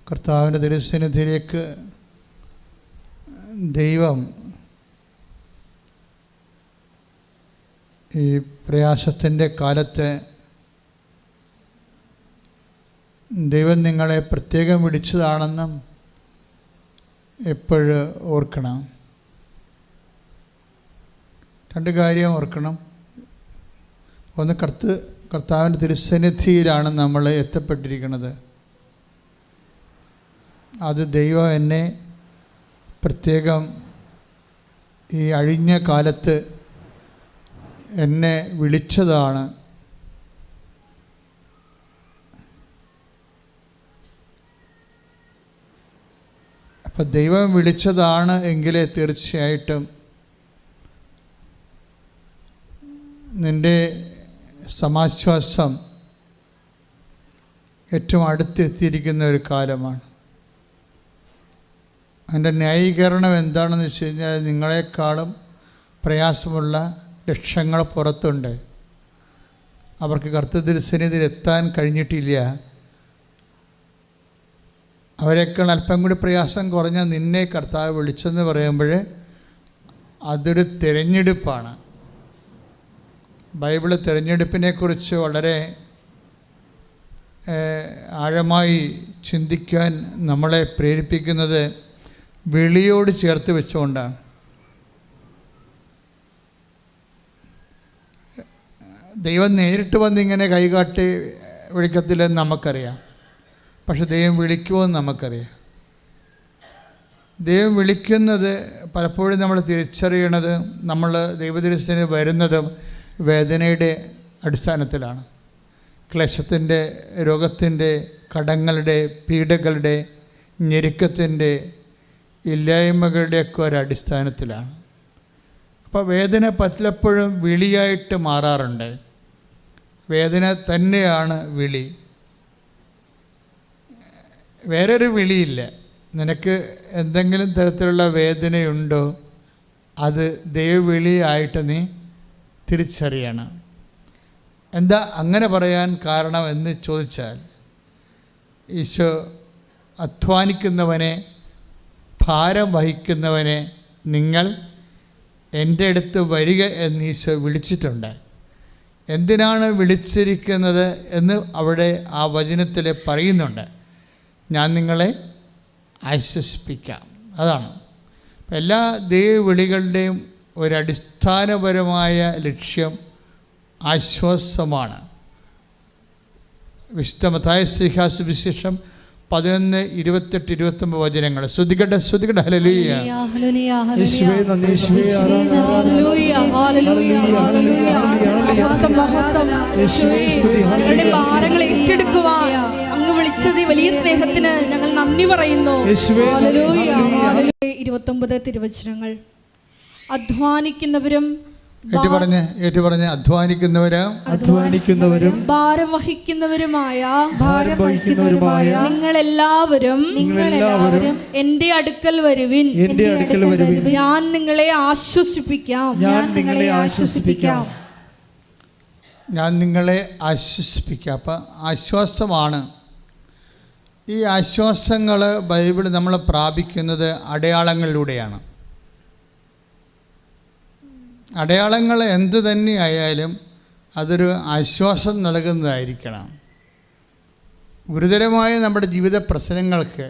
കർത്താവിൻ്റെ തിരുസന്നിധിയിലേക്ക് ദൈവം ഈ പ്രയാസത്തിൻ്റെ കാലത്ത് ദൈവം നിങ്ങളെ പ്രത്യേകം വിളിച്ചതാണെന്നും എപ്പോഴും ഓർക്കണം. രണ്ട് കാര്യം ഓർക്കണം. ഒന്ന്, കർത്താവിൻ്റെ തിരുസന്നിധിയിലാണ് നമ്മൾ എത്തപ്പെട്ടിരിക്കുന്നത്. അത് ദൈവം എന്നെ പ്രത്യേകം ഈ അഴിഞ്ഞ കാലത്ത് എന്നെ വിളിച്ചതാണ്. അപ്പം ദൈവം വിളിച്ചതാണ് എങ്കിലേ തീർച്ചയായിട്ടും നിൻ്റെ സമാശ്വാസം ഏറ്റവും അടുത്തെത്തിയിരിക്കുന്ന ഒരു കാലമാണ്. അതിൻ്റെ ന്യായീകരണം എന്താണെന്ന് വെച്ച് കഴിഞ്ഞാൽ, നിങ്ങളെക്കാളും പ്രയാസമുള്ള ലക്ഷങ്ങൾ പുറത്തുണ്ട്. അവർക്ക് കർത്തൃസന്നിധിയിൽ എത്താൻ കഴിഞ്ഞിട്ടില്ല. അവരെക്കാൾ അല്പം കൂടി പ്രയാസം കുറഞ്ഞ നിന്നെ കർത്താവ് വിളിച്ചെന്ന് പറയുമ്പോൾ അതൊരു തിരഞ്ഞെടുപ്പാണ്. ബൈബിള് തിരഞ്ഞെടുപ്പിനെക്കുറിച്ച് വളരെ ആഴമായി ചിന്തിക്കാൻ നമ്മളെ പ്രേരിപ്പിക്കുന്നത് വിളിയോട് ചേർത്ത് വെച്ചുകൊണ്ടാണ്. ദൈവം നേരിട്ട് വന്നിങ്ങനെ കൈകാട്ടി വിളിക്കത്തില്ലെന്ന് നമുക്കറിയാം. പക്ഷെ ദൈവം വിളിക്കുമെന്ന് നമുക്കറിയാം. ദൈവം വിളിക്കുന്നത് പലപ്പോഴും നമ്മൾ തിരിച്ചറിയണത് നമ്മൾ ദൈവതിരുസന്നിധിയിൽ വരുന്നതും വേദനയുടെ അടിസ്ഥാനത്തിലാണ്. ക്ലേശത്തിൻ്റെ, രോഗത്തിൻ്റെ, കടങ്ങളുടെ, പീഡകളുടെ, ഞെരുക്കത്തിൻ്റെ, ഇല്ലായ്മകളുടെയൊക്കെ ഒരടിസ്ഥാനത്തിലാണ്. അപ്പോൾ വേദന പലപ്പോഴും വിളിയായിട്ട് മാറാറുണ്ട്. വേദന തന്നെയാണ് വിളി. വേറൊരു വിളിയില്ല. നിനക്ക് എന്തെങ്കിലും തരത്തിലുള്ള വേദനയുണ്ടോ, അത് ദൈവവിളിയായിട്ട് നീ തിരിച്ചറിയണം. എന്താ അങ്ങനെ പറയാൻ കാരണം എന്ന് ചോദിച്ചാൽ, ഈശോ അധ്വാനിക്കുന്നവനെ, ഭാരം വഹിക്കുന്നവനെ നിങ്ങൾ എൻ്റെ അടുത്ത് വരിക എന്ന് ഈശോ വിളിച്ചിട്ടുണ്ട്. എന്തിനാണ് വിളിച്ചിരിക്കുന്നത് എന്ന് അവിടെ ആ വചനത്തിൽ പറയുന്നുണ്ട്. ഞാൻ നിങ്ങളെ ആശ്വസിപ്പിക്കാം. അതാണ് എല്ലാ ദൈവവിളികളുടെയും ഒരടിസ്ഥാനപരമായ ലക്ഷ്യം ആശ്വാസമാണ്. വിശുദ്ധ മത്തായി സുവിശേഷം 11:28-29 വചനങ്ങൾ ശ്രദ്ധിക്കട്ടെ. ഹല്ലേലൂയ. യേശുവേ നന്ദി, യേശുവേ ഞങ്ങളുടെ ഭാരങ്ങൾ ഏറ്റെടുക്കുവാൻ അങ്ങ് വിളിച്ചത് വലിയ സ്നേഹത്തിന് ഞങ്ങൾ നന്ദി പറയുന്നു. 29 തിരുവചനങ്ങൾ. അധ്വാനിക്കുന്നവരും അധ്വാനിക്കുന്നവരും ഭാരം വഹിക്കുന്നവരുമായ നിങ്ങളെല്ലാവരും എന്റെ അടുക്കൽ വരുവിൻ. ഞാൻ നിങ്ങളെ ആശ്വസിപ്പിക്കാം. അപ്പം ആശ്വാസമാണ്. ഈ ആശ്വാസങ്ങൾ ബൈബിൾ നമ്മൾ പ്രാപിക്കുന്നത് അടയാളങ്ങളിലൂടെയാണ്. അടയാളങ്ങൾ എന്ത് തന്നെയായാലും അതൊരു ആശ്വാസം നൽകുന്നതായിരിക്കണം. ഗുരുതരമായ നമ്മുടെ ജീവിത പ്രശ്നങ്ങൾക്ക്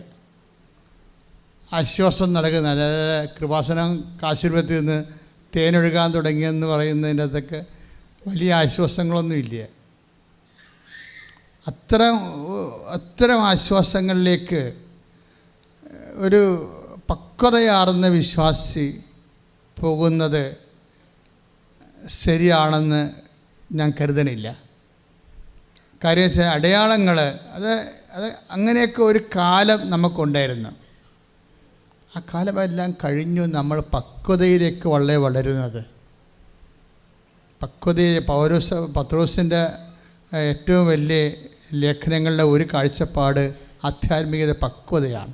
ആശ്വാസം നൽകുന്ന, അതായത് കൃപാസനം കാശുരൂപത്തിൽ നിന്ന് തേനൊഴുകാൻ തുടങ്ങിയെന്ന് പറയുന്നതിൻ്റെ അകത്തൊക്കെ വലിയ ആശ്വാസങ്ങളൊന്നുമില്ല. അത്തരം ആശ്വാസങ്ങളിലേക്ക് ഒരു പക്വതയാർന്ന വിശ്വാസി പോകുന്നത് ശരിയാണെന്ന് ഞാൻ കരുതണില്ല. കാര്യം വെച്ചാൽ അടയാളങ്ങൾ അത് അങ്ങനെയൊക്കെ ഒരു കാലം നമുക്കുണ്ടായിരുന്നു. ആ കാലമെല്ലാം കഴിഞ്ഞു. നമ്മൾ പക്വതയിലേക്ക് വളരുന്നത്. പത്രോസിൻ്റെ ഏറ്റവും വലിയ ലേഖനങ്ങളുടെ ഒരു കാഴ്ചപ്പാട് ആധ്യാത്മികത പക്വതയാണ്.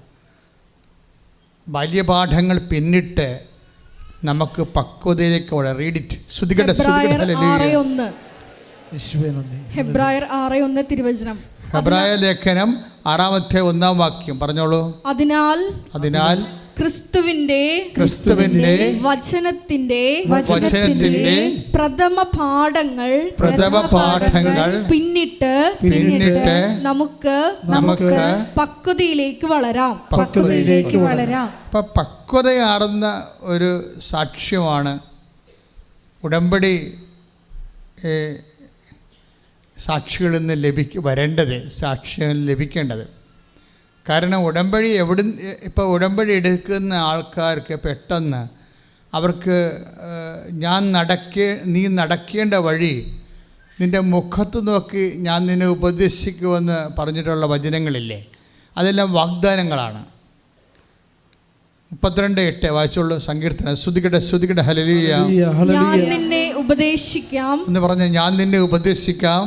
ബാല്യപാഠങ്ങൾ പിന്നിട്ട് നമുക്ക് പക്വതയിലേക്ക് റീഡിറ്റ്. ഹെബ്രായർ 6:1 തിരുവചനം. ഹെബ്രായ ലേഖനം 6-ാമത്തെ 1-ാം വാക്യം പറഞ്ഞോളൂ. അതിനാൽ ക്രിസ്തുവിന്റെ വചനത്തിന്റെ പ്രഥമ പാഠങ്ങൾ പിന്നിട്ട് നമുക്ക് പക്വതയിലേക്ക് വളരാം. പക്വതയാർന്ന ഒരു സാക്ഷ്യമാണ് ഉടമ്പടി സാക്ഷികളിൽ നിന്ന് വരേണ്ടത്, സാക്ഷ്യം ലഭിക്കേണ്ടത്. കാരണം ഉടമ്പടി ഇപ്പോൾ ഉടമ്പടി എടുക്കുന്ന ആൾക്കാർക്ക് പെട്ടെന്ന് അവർക്ക് നീ നടക്കേണ്ട വഴി നിൻ്റെ മുഖത്ത് നോക്കി ഞാൻ നിന്നെ ഉപദേശിക്കുമെന്ന് പറഞ്ഞിട്ടുള്ള വചനങ്ങളില്ലേ, അതെല്ലാം വാഗ്ദാനങ്ങളാണ്. 32:8 വായിച്ചോളൂ. സങ്കീർത്തനം. സ്തുതിക്കട്ടെ ഹല്ലേലൂയ. ഞാൻ നിന്നെ ഉപദേശിക്കാം എന്ന് പറഞ്ഞ ഞാൻ നിന്നെ ഉപദേശിക്കാം,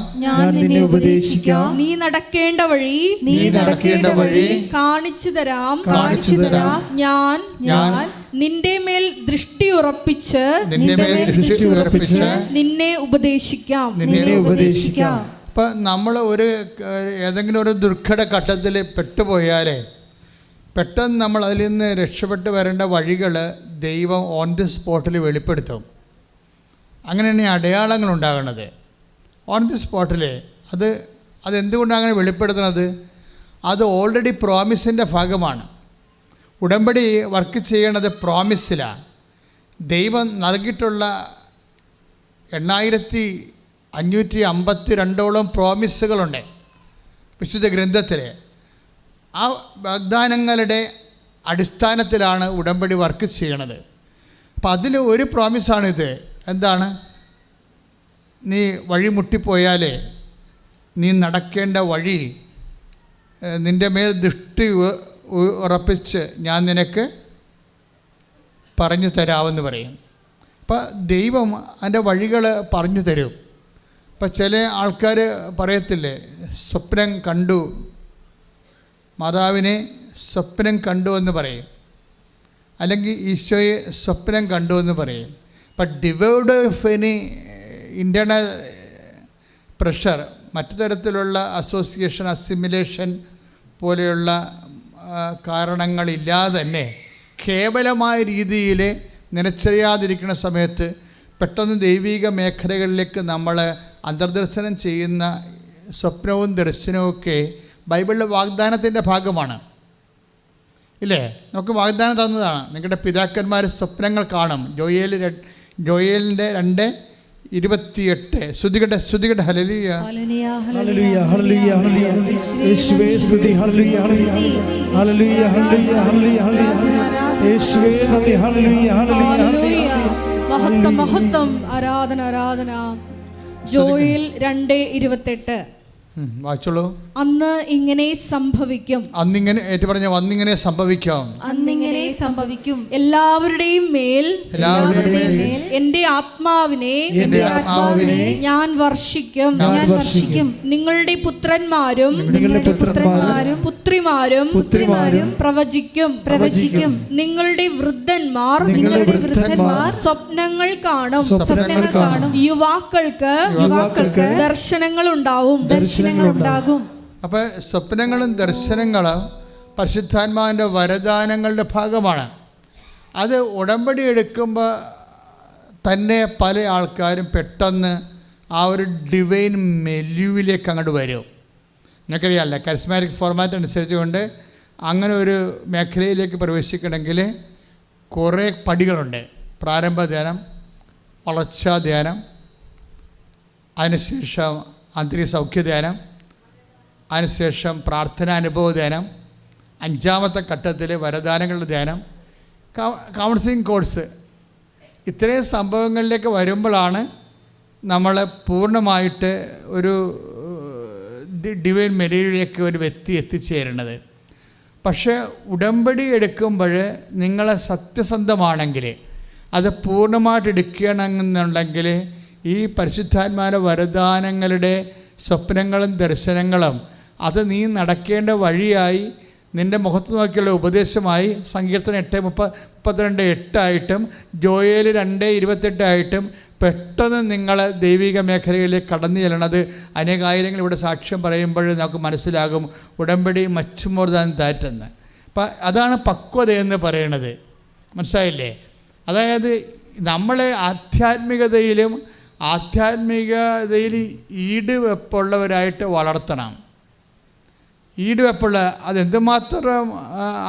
നീ നടക്കേണ്ട വഴി കാണിച്ചു തരാം. ഞാൻ നിന്റെ മേൽ ദൃഷ്ടി ഉറപ്പിച്ച് നിന്നെ ഉപദേശിക്കാം. ഇപ്പം നമ്മൾ ഏതെങ്കിലും ഒരു ദുർഘട ഘട്ടത്തിൽ പെട്ടുപോയാലേ പെട്ടെന്ന് നമ്മൾ അതിൽ നിന്ന് രക്ഷപ്പെട്ട് വരേണ്ട വഴികൾ ദൈവം ഓൺ ദി സ്പോട്ടിൽ വെളിപ്പെടുത്തും. അങ്ങനെയാണ് ഈ അടയാളങ്ങൾ ഉണ്ടാകുന്നത് ഓൺ ദി സ്പോട്ടിൽ. അതെന്തുകൊണ്ടാണ് അങ്ങനെ വെളിപ്പെടുത്തുന്നത്? അത് ഓൾറെഡി പ്രോമിസിൻ്റെ ഭാഗമാണ്. ഉടമ്പടി വർക്ക് ചെയ്യണത് പ്രോമിസിലാണ്. ദൈവം നൽകിയിട്ടുള്ള 8552 പ്രോമിസുകളുണ്ട് വിശുദ്ധ ഗ്രന്ഥത്തിൽ. ആ വാഗ്ദാനങ്ങളുടെ അടിസ്ഥാനത്തിലാണ് ഉടമ്പടി വർക്ക് ചെയ്യണത്. അപ്പം അതിൽ ഒരു പ്രോമിസാണിത്. എന്താണ്? നീ വഴി മുട്ടിപ്പോയാലേ നീ നടക്കേണ്ട വഴി നിൻ്റെ മേൽ ദൃഷ്ടി ഉറപ്പിച്ച് ഞാൻ നിനക്ക് പറഞ്ഞു തരാമെന്ന് പറയും. അപ്പം ദൈവം അതിൻ്റെ വഴികൾ പറഞ്ഞു തരും. ഇപ്പം ചില ആൾക്കാർ പറയത്തില്ലേ, സ്വപ്നം കണ്ടു, മാതാവിനെ സ്വപ്നം കണ്ടു എന്ന് പറയും, അല്ലെങ്കിൽ ഈശോയെ സ്വപ്നം കണ്ടു എന്ന് പറയും. ഇപ്പം divide of any internal pressure, മറ്റു തരത്തിലുള്ള അസോസിയേഷൻ, അസിമിലേഷൻ പോലെയുള്ള കാരണങ്ങളില്ലാതെ തന്നെ കേവലമായ രീതിയിൽ നിലച്ചറിയാതിരിക്കുന്ന സമയത്ത് പെട്ടെന്ന് ദൈവിക മേഖലകളിലേക്ക് നമ്മൾ അന്തർദർശനം ചെയ്യുന്ന സ്വപ്നവും ദർശനവുമൊക്കെ ബൈബിളിലെ വാഗ്ദാനത്തിൻ്റെ ഭാഗമാണ്. ഇല്ലേ? നമുക്ക് വാഗ്ദാനം തന്നതാണ്. നിങ്ങളുടെ പിതാക്കന്മാർ സ്വപ്നങ്ങൾ കാണും. ജോയേലിൻ്റെ 2:28. ശ്രുതികട്ടെ ഹല്ലേലൂയ. മഹത്വം. ആരാധന. ജോയേൽ 2:28 വായിച്ചോളൂ. അന്ന് ഇങ്ങനെ സംഭവിക്കും. അന്നിങ്ങനെ സംഭവിക്കും. എല്ലാവരുടെയും മേൽ എന്റെ ആത്മാവിനെ ഞാൻ വർഷിക്കും. നിങ്ങളുടെ പുത്രന്മാരും പുത്രിമാരും പ്രവചിക്കും. നിങ്ങളുടെ വൃദ്ധന്മാർ സ്വപ്നങ്ങൾ കാണും. യുവാക്കൾക്ക് ദർശനങ്ങൾ ഉണ്ടാവും. അപ്പോൾ സ്വപ്നങ്ങളും ദർശനങ്ങളും പരിശുദ്ധാത്മാവിൻ്റെ വരദാനങ്ങളുടെ ഭാഗമാണ്. അത് ഉടമ്പടി എടുക്കുമ്പോൾ തന്നെ പല ആൾക്കാരും പെട്ടെന്ന് ആ ഒരു ഡിവൈൻ മെല്യൂവിലേക്ക് അങ്ങോട്ട് വരും. നിങ്ങൾക്കറിയാമല്ലോ, കരിസ്മാറ്റിക് ഫോർമാറ്റ് അനുസരിച്ച് കൊണ്ട് അങ്ങനെ ഒരു മേഖലയിലേക്ക് പ്രവേശിക്കണമെങ്കിൽ കുറേ പടികളുണ്ട്. പ്രാരംഭ ധ്യാനം, വളർച്ചാ ധ്യാനം, അതിനുശേഷം ആന്തരിക സൗഖ്യ ധ്യാനം, അതിനുശേഷം പ്രാർത്ഥനാനുഭവ ധ്യാനം, 5-ാമത്തെ ഘട്ടത്തിൽ വരദാനങ്ങളുടെ ധ്യാനം, കൗൺസിലിംഗ് കോഴ്സ്. ഇത്രയും സംഭവങ്ങളിലേക്ക് വരുമ്പോഴാണ് നമ്മൾ പൂർണ്ണമായിട്ട് ഒരു ഡിവൈൻ മെരീഡിലേക്ക് ഒരു വ്യക്തി എത്തിച്ചേരുന്നത്. പക്ഷേ ഉടമ്പടി എടുക്കുമ്പോൾ നിങ്ങൾ സത്യസന്ധമാണെങ്കിൽ, അത് പൂർണ്ണമായിട്ട് എടുക്കണമെന്നുണ്ടെങ്കിൽ ഈ പരിശുദ്ധാത്മാവിൻ്റെ വരദാനങ്ങളുടെ സ്വപ്നങ്ങളും ദർശനങ്ങളും അത് നീ നടക്കേണ്ട വഴിയായി നിൻ്റെ മുഖത്ത് നോക്കിയുള്ള ഉപദേശമായി സങ്കീർത്തനം 8:32 ജോയേൽ 2:28 പെട്ടെന്ന് നിങ്ങൾ ദൈവിക മേഖലയിലേക്ക് കടന്നു ചെല്ലണത് അനേകായിരങ്ങൾ ഇവിടെ സാക്ഷ്യം പറയുമ്പോൾ നമുക്ക് മനസ്സിലാകും ഉടമ്പടി മച്ച് മോർ ദാൻ ദാറ്റ് എന്ന്. അപ്പം അതാണ് പക്വത എന്ന് പറയണത്. മനസ്സിലായില്ലേ? അതായത് നമ്മളെ ആധ്യാത്മികതയിൽ ഈടുവെപ്പുള്ളവരായിട്ട് വളർത്തണം. ഈടുവെപ്പുള്ള അതെന്തുമാത്രം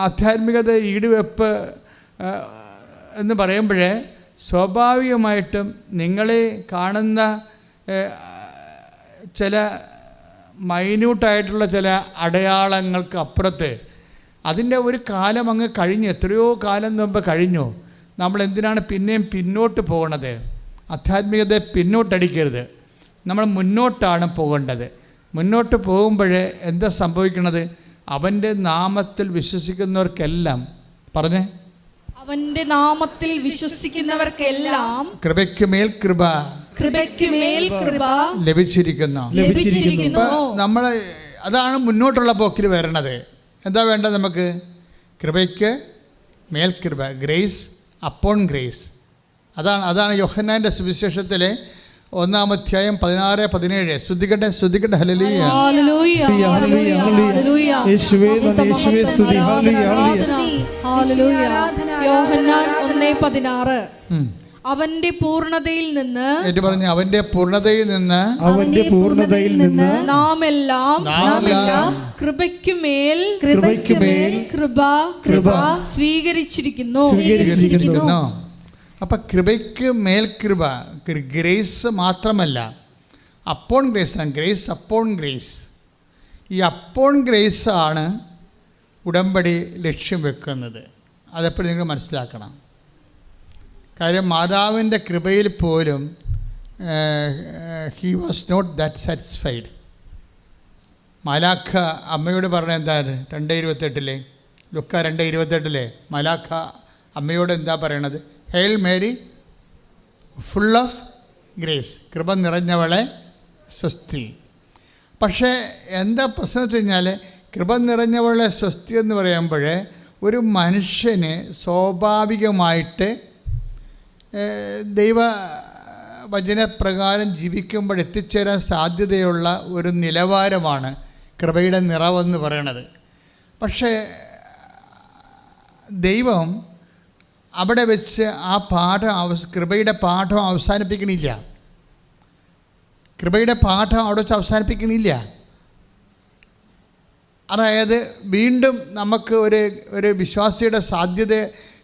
ആധ്യാത്മികത ഈടുവെപ്പ് എന്ന് പറയുമ്പോഴേ സ്വാഭാവികമായിട്ടും നിങ്ങളെ കാണുന്ന ചില മൈന്യൂട്ടായിട്ടുള്ള ചില അടയാളങ്ങൾക്ക് അപ്പുറത്ത് അതിൻ്റെ ഒരു കാലം അങ്ങ് കഴിഞ്ഞു, എത്രയോ കാലം മുമ്പ് കഴിഞ്ഞു. നമ്മളെന്തിനാണ് പിന്നെയും പിന്നോട്ട് പോകണത്? ആധ്യാത്മികതയെ പിന്നോട്ടടിക്കരുത്, നമ്മൾ മുന്നോട്ടാണ് പോകേണ്ടത്. മുന്നോട്ട് പോകുമ്പോഴേ എന്താ സംഭവിക്കണത്? അവൻ്റെ നാമത്തിൽ വിശ്വസിക്കുന്നവർക്കെല്ലാം പറഞ്ഞേ, അവൻ്റെ നാമത്തിൽ വിശ്വസിക്കുന്നവർക്കെല്ലാം കൃപയ്ക്ക് മേൽ കൃപ, കൃപയ്ക്ക് മേൽ കൃപ ലഭിച്ചിരിക്കുന്നു. നമ്മൾ അതാണ് മുന്നോട്ടുള്ള പോക്കിൽ വരണത്. എന്താ വേണ്ടത് നമുക്ക്? കൃപയ്ക്ക് മേൽ കൃപ, ഗ്രേസ് അപ്പോൺ ഗ്രേസ്. അതാണ് യോഹന്നാൻ്റെ സുവിശേഷത്തിലെ 1-ാം അധ്യായം 16-17. ശ്രദ്ധിക്കട്ടെ. ഹല്ലേലൂയ. യേശുവേ സ്തുതി. യോഹന്നാൻ 1:16. അവന്റെ പൂർണ്ണതയിൽ നിന്ന് അവന്റെ പൂർണ്ണതയിൽ നിന്ന് നാം എല്ലാം കൃപയ്ക്കുമേൽ കൃപ സ്വീകരിച്ചിരിക്കുന്നു. അപ്പം കൃപയ്ക്ക് മേൽ കൃപ, ഗ്രേസ് മാത്രമല്ല, upon grace, grace upon grace. ഈ അപ്പോൺ ഗ്രേസ് ആണ് ഉടമ്പടി ലക്ഷ്യം വെക്കുന്നത്. അതെപ്പോഴും നിങ്ങൾ മനസ്സിലാക്കണം. കാര്യം മാതാവിൻ്റെ കൃപയിൽ പോലും he was not that satisfied. മലാഖ അമ്മയോട് പറഞ്ഞ എന്താണ്? 2:28 ലുക്ക 2:28 മലാഖ അമ്മയോട് എന്താ പറയണത്? Hail Mary full of grace, കൃപ നിറഞ്ഞവളെ സ്വസ്തി. പക്ഷേ എന്താ പ്രശ്നം വെച്ച് കഴിഞ്ഞാൽ, കൃപ നിറഞ്ഞവളെ സ്വസ്തി എന്ന് പറയുമ്പോൾ ഒരു മനുഷ്യന് സ്വാഭാവികമായിട്ട് ദൈവ വചനപ്രകാരം ജീവിക്കുമ്പോൾ എത്തിച്ചേരാൻ സാധ്യതയുള്ള ഒരു നിലവാരമാണ് കൃപയുടെ നിറവെന്ന് പറയണത്. പക്ഷേ ദൈവം അവിടെ വെച്ച് ആ കൃപയുടെ പാഠം അവസാനിപ്പിക്കണില്ല. അവിടെ വെച്ച് അവസാനിപ്പിക്കണില്ല. അതായത് വീണ്ടും നമുക്ക് ഒരു വിശ്വാസിയുടെ സാധ്യത,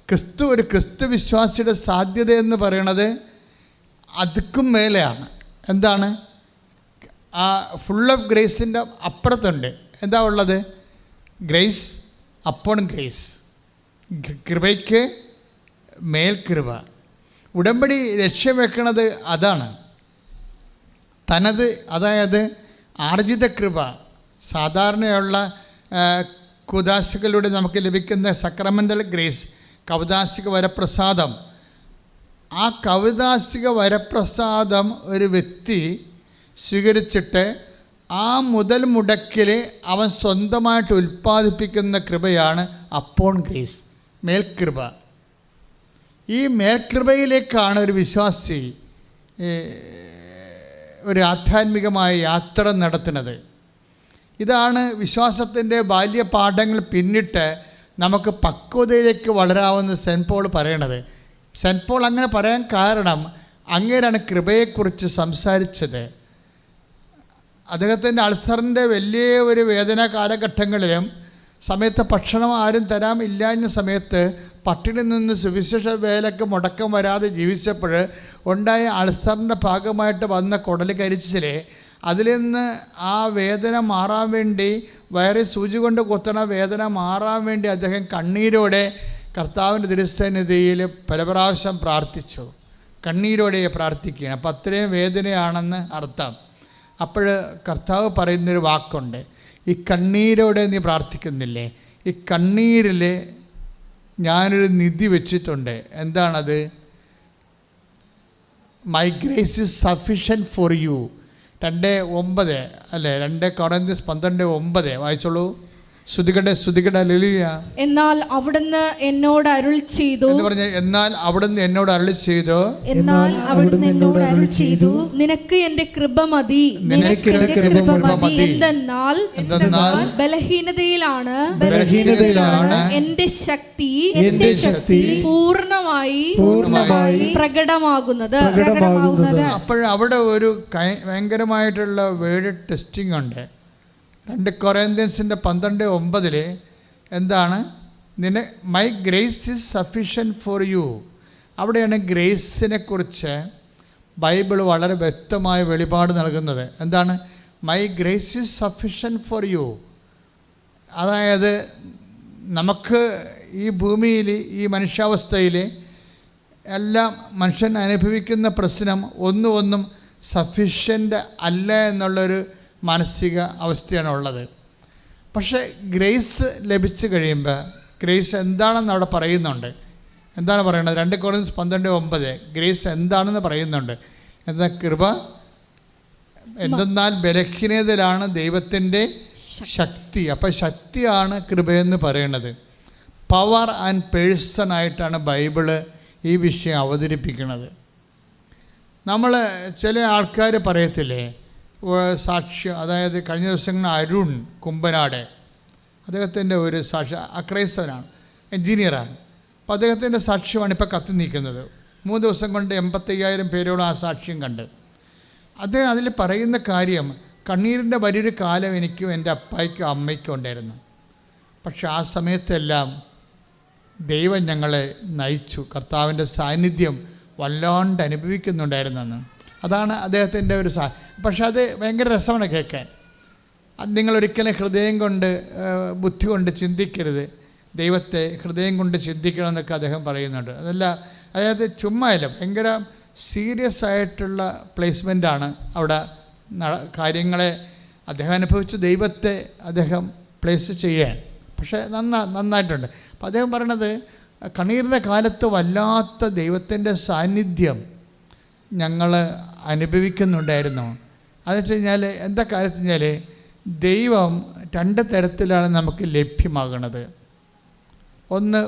ക്രിസ്തു വിശ്വാസിയുടെ സാധ്യത എന്ന് പറയണത് അതുക്കും മേലെയാണ്. എന്താണ്? ആ ഫുൾ ഓഫ് ഗ്രേസിൻ്റെ അപ്പുറത്തുണ്ട്. എന്താ ഉള്ളത്? ഗ്രേസ് അപ്പോൺ ഗ്രേസ്, കൃപയ്ക്ക് മേൽ കൃപ. ഉടമ്പടി ലക്ഷ്യം വെക്കണത് അതാണ്. അതായത് ആർജിത കൃപ, സാധാരണയുള്ള കുദാശകളിലൂടെ നമുക്ക് ലഭിക്കുന്ന സക്രമെൻ്റൽ ഗ്രേസ്, കൗദാശിക വരപ്രസാദം. ആ കൗദാശിക വരപ്രസാദം ഒരു വ്യക്തി സ്വീകരിച്ചിട്ട് ആ മുതൽ മുടക്കിൽ അവൻ സ്വന്തമായിട്ട് ഉൽപ്പാദിപ്പിക്കുന്ന കൃപയാണ് അപ്പോൺ ഗ്രേസ്, മേൽകൃപ. ഈ മേൽകൃപയിലേക്കാണ് ഒരു വിശ്വാസി ഒരു ആധ്യാത്മികമായ യാത്ര നടത്തുന്നത്. ഇതാണ് വിശ്വാസത്തിൻ്റെ ബാല്യപാഠങ്ങൾ പിന്നിട്ട് നമുക്ക് പക്വതയിലേക്ക് വളരാവുന്ന സെൻറ്റ് പോൾ പറയണത്. സെൻറ്റ് പോൾ അങ്ങനെ പറയാൻ കാരണം അങ്ങേരാണ് കൃപയെക്കുറിച്ച് സംസാരിച്ചത്. അദ്ദേഹത്തിൻ്റെ അൾസറിൻ്റെ വലിയ ഒരു വേദന കാലഘട്ടങ്ങളിലും സമയത്ത് ഭക്ഷണം ആരും തരാമില്ലാഞ്ഞ സമയത്ത് പട്ടിണി നിന്ന് സുവിശേഷ വേലയ്ക്ക് മുടക്കം വരാതെ ജീവിച്ചപ്പോൾ ഉണ്ടായ അൾസറിൻ്റെ ഭാഗമായിട്ട് വന്ന കുടൽ കരിച്ചിലെ അതിൽ നിന്ന് ആ വേദന മാറാൻ വേണ്ടി, വയറിൽ സൂചി കൊണ്ട് കുത്തണ വേദന മാറാൻ വേണ്ടി അദ്ദേഹം കണ്ണീരോടെ കർത്താവിൻ്റെ തിരുസന്നിധിയിൽ പല പ്രാവശ്യം പ്രാർത്ഥിച്ചു. കണ്ണീരോടെ പ്രാർത്ഥിക്കുകയാണ്. അപ്പം അത്രയും വേദനയാണെന്ന് അർത്ഥം. അപ്പോൾ കർത്താവ് പറയുന്നൊരു വാക്കുണ്ട്, ഈ കണ്ണീരോടെ നീ പ്രാർത്ഥിക്കുന്നില്ലേ, ഈ കണ്ണീരിൽ ഞാനൊരു നിധി വെച്ചിട്ടുണ്ട്. എന്താണത്? My grace is sufficient for you. 2:9 അല്ലേ? 2 Corinthians 12:9 വായിച്ചോളൂ. സ്തുതിക്കട്ടെ സ്തുതിക്കട്ടെ ഹല്ലേലൂയ. എന്നാൽ അവിടുന്ന് എന്നോട് അരുൾ ചെയ്തു എന്ന് പറഞ്ഞ എന്നാൽ അവിടുന്ന് എന്നോട് അരുളി ചെയ്തു എന്നാൽ അവിടുന്ന് എന്നോട് അരുൾ ചെയ്തു നിനക്ക് എന്റെ കൃപ മതി. നിനക്ക് എന്റെ കൃപ മതി. എന്തെന്നാൽ ബലഹീനതയിലാണ് എന്റെ ശക്തി പൂർണ്ണമായി പ്രകടമാകുന്നത്. അപ്പോഴവിടെ ഒരു ഭയങ്കരമായിട്ടുള്ള വേർഡ് ടെസ്റ്റിംഗ് ഉണ്ട്. 2 കൊറിന്ത്യൻസിൻ്റെ 12:9 എന്താണ്? My grace is sufficient for you. അവിടെയാണ് ഗ്രേസിനെ കുറിച്ച് ബൈബിൾ വളരെ വ്യക്തമായ വെളിപാട് നൽകുന്നത്. എന്താണ്? My grace is sufficient for you. അതായത് നമുക്ക് ഈ ഭൂമിയിൽ ഈ മനുഷ്യാവസ്ഥയിൽ എല്ലാം മനുഷ്യൻ അനുഭവിക്കുന്ന പ്രശ്നം ഒന്നും സഫിഷ്യൻ്റ് അല്ല എന്നുള്ളൊരു മാനസിക അവസ്ഥയാണ് ഉള്ളത്. പക്ഷേ ഗ്രേസ് ലഭിച്ചു കഴിയുമ്പോൾ ഗ്രേസ് എന്താണെന്ന് അവിടെ പറയുന്നുണ്ട്. എന്താണ് പറയുന്നത്? 2 കൊറിന്ത്യൻസ് 12:9 ഗ്രേസ് എന്താണെന്ന് പറയുന്നുണ്ട്. എന്താ? കൃപ എന്തെന്നാൽ ബലഹീനതയിലാണ് ദൈവത്തിൻ്റെ ശക്തി. അപ്പോൾ ശക്തിയാണ് കൃപയെന്ന് പറയുന്നത്. പവർ ആൻഡ് പേഴ്സൺ ആയിട്ടാണ് ബൈബിള് ഈ വിഷയം അവതരിപ്പിക്കുന്നത്. നമ്മൾ ചില ആൾക്കാർ പറയത്തില്ലേ സാക്ഷ്യം, അതായത് കഴിഞ്ഞ ദിവസങ്ങളിൽ അരുൺ കുമ്പനാട്, അദ്ദേഹത്തിൻ്റെ ഒരു സാക്ഷ്യം, അക്രൈസ്തവനാണ്, എൻജിനീയറാണ്. അപ്പോൾ അദ്ദേഹത്തിൻ്റെ സാക്ഷ്യമാണ് ഇപ്പോൾ കത്തി നിൽക്കുന്നത്. 3 ദിവസം കൊണ്ട് 85,000 പേരോളം ആ സാക്ഷ്യം കണ്ട്. അദ്ദേഹം അതിൽ പറയുന്ന കാര്യം, കണ്ണീരിൻ്റെ വലിയൊരു കാലം എനിക്കും എൻ്റെ അപ്പായ്ക്കും അമ്മയ്ക്കും ഉണ്ടായിരുന്നു. പക്ഷെ ആ സമയത്തെല്ലാം ദൈവം ഞങ്ങളെ നയിച്ചു. കർത്താവിൻ്റെ സാന്നിധ്യം വല്ലാണ്ട് അനുഭവിക്കുന്നുണ്ടായിരുന്നെന്ന്. അതാണ് അദ്ദേഹത്തിൻ്റെ ഒരു പക്ഷെ അത് ഭയങ്കര രസമാണ് കേൾക്കാൻ. അത് നിങ്ങളൊരിക്കലും ഹൃദയം കൊണ്ട് ബുദ്ധി കൊണ്ട് ചിന്തിക്കരുത്, ദൈവത്തെ ഹൃദയം കൊണ്ട് ചിന്തിക്കണം എന്നൊക്കെ അദ്ദേഹം പറയുന്നുണ്ട്. അതല്ല, അതായത് ചുമ്മായില്ല, ഭയങ്കര സീരിയസ് ആയിട്ടുള്ള പ്ലേസ്മെൻ്റാണ് അവിടെ. കാര്യങ്ങളെ അദ്ദേഹം അനുഭവിച്ച് ദൈവത്തെ അദ്ദേഹം പ്ലേസ് ചെയ്യാൻ പക്ഷേ നന്നായിട്ടുണ്ട്. അപ്പോൾ അദ്ദേഹം പറയണത് കണ്ണീരിൻ്റെ കാലത്ത് വല്ലാത്ത ദൈവത്തിൻ്റെ സാന്നിധ്യം ഞങ്ങൾ അനുഭവിക്കുന്നുണ്ടായിരുന്നു. അതെന്ന് വെച്ച് കഴിഞ്ഞാൽ എന്താ കാര്യം കഴിഞ്ഞാൽ ദൈവം 2 തരത്തിലാണ് നമുക്ക് ലഭ്യമാകുന്നത്. ഒന്ന്